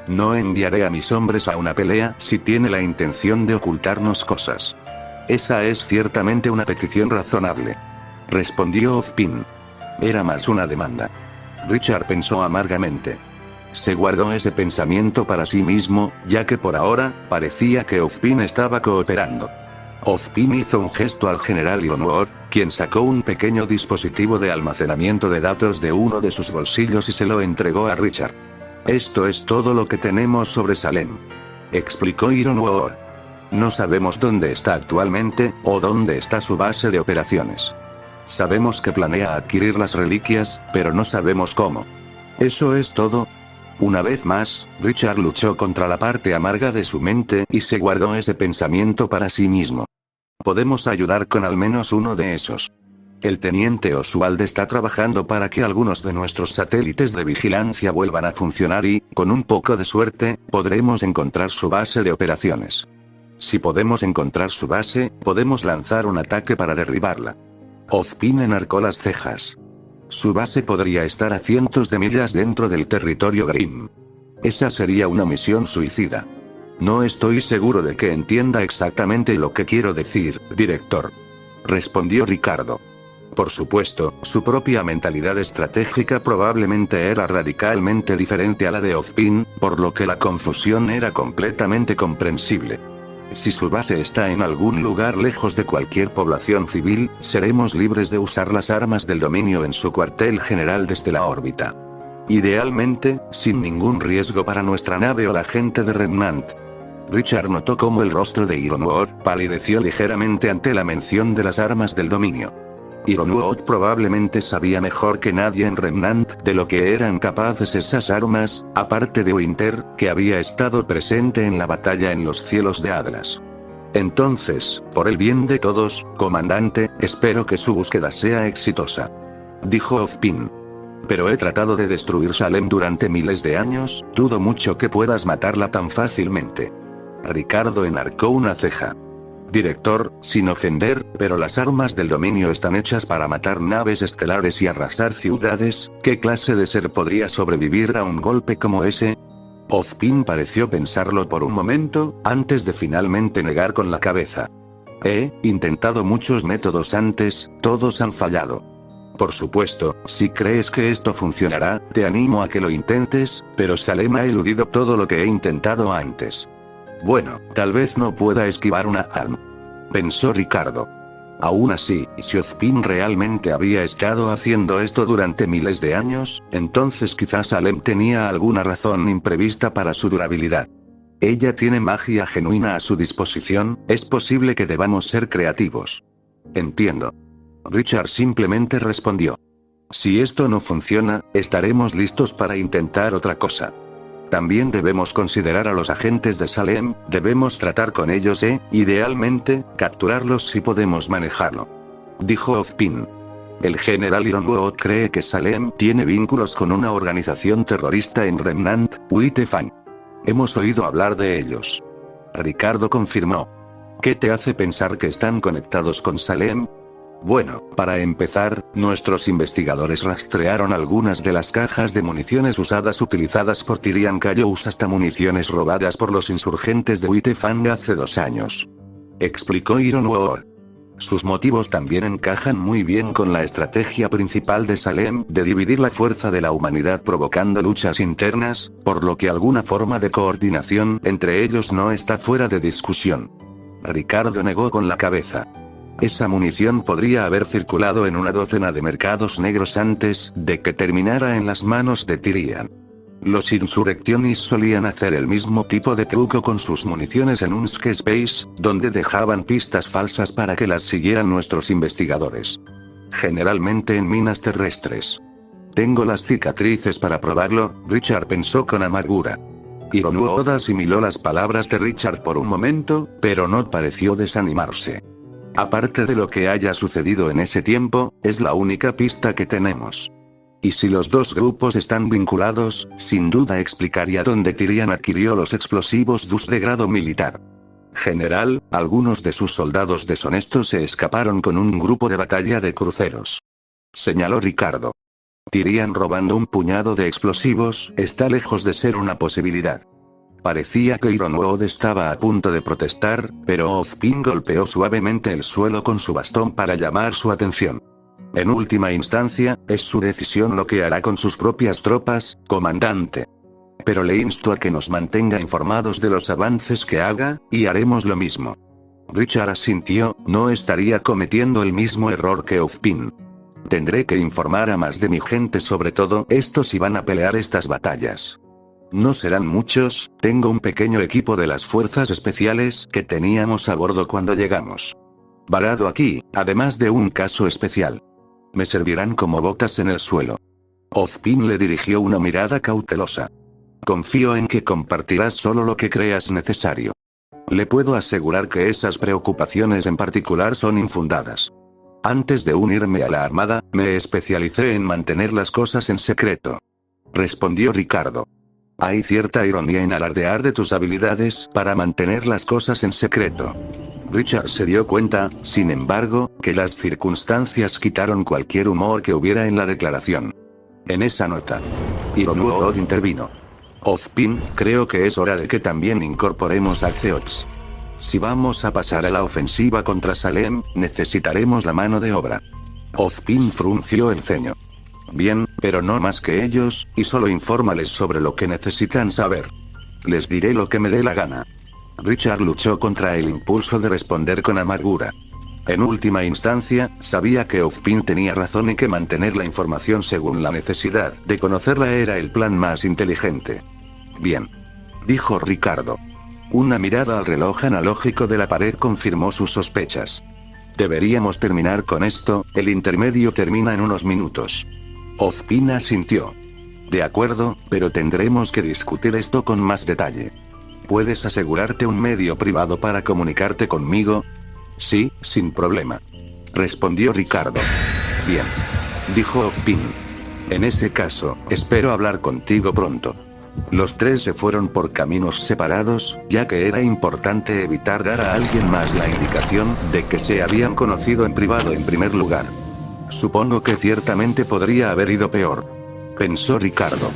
No enviaré a mis hombres a una pelea si tiene la intención de ocultarnos cosas. Esa es ciertamente una petición razonable. Respondió Ozpin. Era más una demanda. Richard pensó amargamente. Se guardó ese pensamiento para sí mismo, ya que por ahora, parecía que Ozpin estaba cooperando. Ozpin hizo un gesto al general Ironwood, quien sacó un pequeño dispositivo de almacenamiento de datos de uno de sus bolsillos y se lo entregó a Richard. Esto es todo lo que tenemos sobre Salem, explicó Ironwood. No sabemos dónde está actualmente, o dónde está su base de operaciones. Sabemos que planea adquirir las reliquias, pero no sabemos cómo. ¿Eso es todo? Una vez más, Richard luchó contra la parte amarga de su mente y se guardó ese pensamiento para sí mismo. Podemos ayudar con al menos uno de esos. El teniente Oswald está trabajando para que algunos de nuestros satélites de vigilancia vuelvan a funcionar y, con un poco de suerte, podremos encontrar su base de operaciones. Si podemos encontrar su base, podemos lanzar un ataque para derribarla. Ozpin enarcó las cejas. Su base podría estar a cientos de millas dentro del territorio Grimm. Esa sería una misión suicida. No estoy seguro de que entienda exactamente lo que quiero decir, director. Respondió Ricardo. Por supuesto, su propia mentalidad estratégica probablemente era radicalmente diferente a la de Ozpin, por lo que la confusión era completamente comprensible. Si su base está en algún lugar lejos de cualquier población civil, seremos libres de usar las armas del dominio en su cuartel general desde la órbita. Idealmente, sin ningún riesgo para nuestra nave o la gente de Remnant. Richard notó cómo el rostro de Ironwood palideció ligeramente ante la mención de las armas del dominio. Ironwood probablemente sabía mejor que nadie en Remnant de lo que eran capaces esas armas, aparte de Winter, que había estado presente en la batalla en los cielos de Atlas. Entonces, por el bien de todos, comandante, espero que su búsqueda sea exitosa. Dijo Ozpin. Pero he tratado de destruir Salem durante miles de años, dudo mucho que puedas matarla tan fácilmente. Ricardo enarcó una ceja. Director, sin ofender, pero las armas del dominio están hechas para matar naves estelares y arrasar ciudades, ¿qué clase de ser podría sobrevivir a un golpe como ese? Ozpin pareció pensarlo por un momento, antes de finalmente negar con la cabeza. He intentado muchos métodos antes, todos han fallado. Por supuesto, si crees que esto funcionará, te animo a que lo intentes, pero Salem ha eludido todo lo que he intentado antes. Bueno, tal vez no pueda esquivar una ARM. Pensó Ricardo. Aún así, si Ozpin realmente había estado haciendo esto durante miles de años, entonces quizás Salem tenía alguna razón imprevista para su durabilidad. Ella tiene magia genuina a su disposición, es posible que debamos ser creativos. Entiendo. Richard simplemente respondió. Si esto no funciona, estaremos listos para intentar otra cosa. También debemos considerar a los agentes de Salem, debemos tratar con ellos idealmente, capturarlos si podemos manejarlo. Dijo Ozpin. El general Ironwood cree que Salem tiene vínculos con una organización terrorista en Remnant, Whitefang. Hemos oído hablar de ellos. Ricardo confirmó. ¿Qué te hace pensar que están conectados con Salem? Bueno, para empezar, nuestros investigadores rastrearon algunas de las cajas de municiones usadas utilizadas por Tyrian Cayous hasta municiones robadas por los insurgentes de Whitefang hace 2 años. Explicó Ironwood. Sus motivos también encajan muy bien con la estrategia principal de Salem de dividir la fuerza de la humanidad provocando luchas internas, por lo que alguna forma de coordinación entre ellos no está fuera de discusión. Ricardo negó con la cabeza. Esa munición podría haber circulado en una docena de mercados negros antes de que terminara en las manos de Tyrian. Los insurreccionistas solían hacer el mismo tipo de truco con sus municiones en Unsk Space, donde dejaban pistas falsas para que las siguieran nuestros investigadores. Generalmente en minas terrestres. Tengo las cicatrices para probarlo, Richard pensó con amargura. Ironwood asimiló las palabras de Richard por un momento, pero no pareció desanimarse. Aparte de lo que haya sucedido en ese tiempo, es la única pista que tenemos. Y si los dos grupos están vinculados, sin duda explicaría dónde Tyrian adquirió los explosivos DUS de grado militar. General, algunos de sus soldados deshonestos se escaparon con un grupo de batalla de cruceros. Señaló Ricardo. Tyrian robando un puñado de explosivos, está lejos de ser una posibilidad. Parecía que Ironwood estaba a punto de protestar, pero Ozpin golpeó suavemente el suelo con su bastón para llamar su atención. En última instancia, es su decisión lo que hará con sus propias tropas, comandante. Pero le insto a que nos mantenga informados de los avances que haga, y haremos lo mismo. Richard asintió, no estaría cometiendo el mismo error que Ozpin. Tendré que informar a más de mi gente sobre todo esto si van a pelear estas batallas. No serán muchos, tengo un pequeño equipo de las fuerzas especiales que teníamos a bordo cuando llegamos. Varado aquí, además de un caso especial. Me servirán como botas en el suelo. Ozpin le dirigió una mirada cautelosa. Confío en que compartirás solo lo que creas necesario. Le puedo asegurar que esas preocupaciones en particular son infundadas. Antes de unirme a la Armada, me especialicé en mantener las cosas en secreto. Respondió Ricardo. Hay cierta ironía en alardear de tus habilidades para mantener las cosas en secreto. Richard se dio cuenta, sin embargo, que las circunstancias quitaron cualquier humor que hubiera en la declaración. En esa nota, Ironwood intervino. Ozpin, creo que es hora de que también incorporemos a Zeox. Si vamos a pasar a la ofensiva contra Salem, necesitaremos la mano de obra. Ozpin frunció el ceño. Bien, pero no más que ellos, y solo infórmales sobre lo que necesitan saber. Les diré lo que me dé la gana. Richard luchó contra el impulso de responder con amargura. En última instancia, sabía que Ozpin tenía razón y que mantener la información según la necesidad de conocerla era el plan más inteligente. Bien. Dijo Ricardo. Una mirada al reloj analógico de la pared confirmó sus sospechas. Deberíamos terminar con esto, el intermedio termina en unos minutos. Ozpin asintió. De acuerdo, pero tendremos que discutir esto con más detalle. ¿Puedes asegurarte un medio privado para comunicarte conmigo? Sí, sin problema. Respondió Ricardo. Bien. Dijo Ozpin. En ese caso, espero hablar contigo pronto. Los tres se fueron por caminos separados, ya que era importante evitar dar a alguien más la indicación de que se habían conocido en privado en primer lugar. Supongo que ciertamente podría haber ido peor. Pensó Ricardo.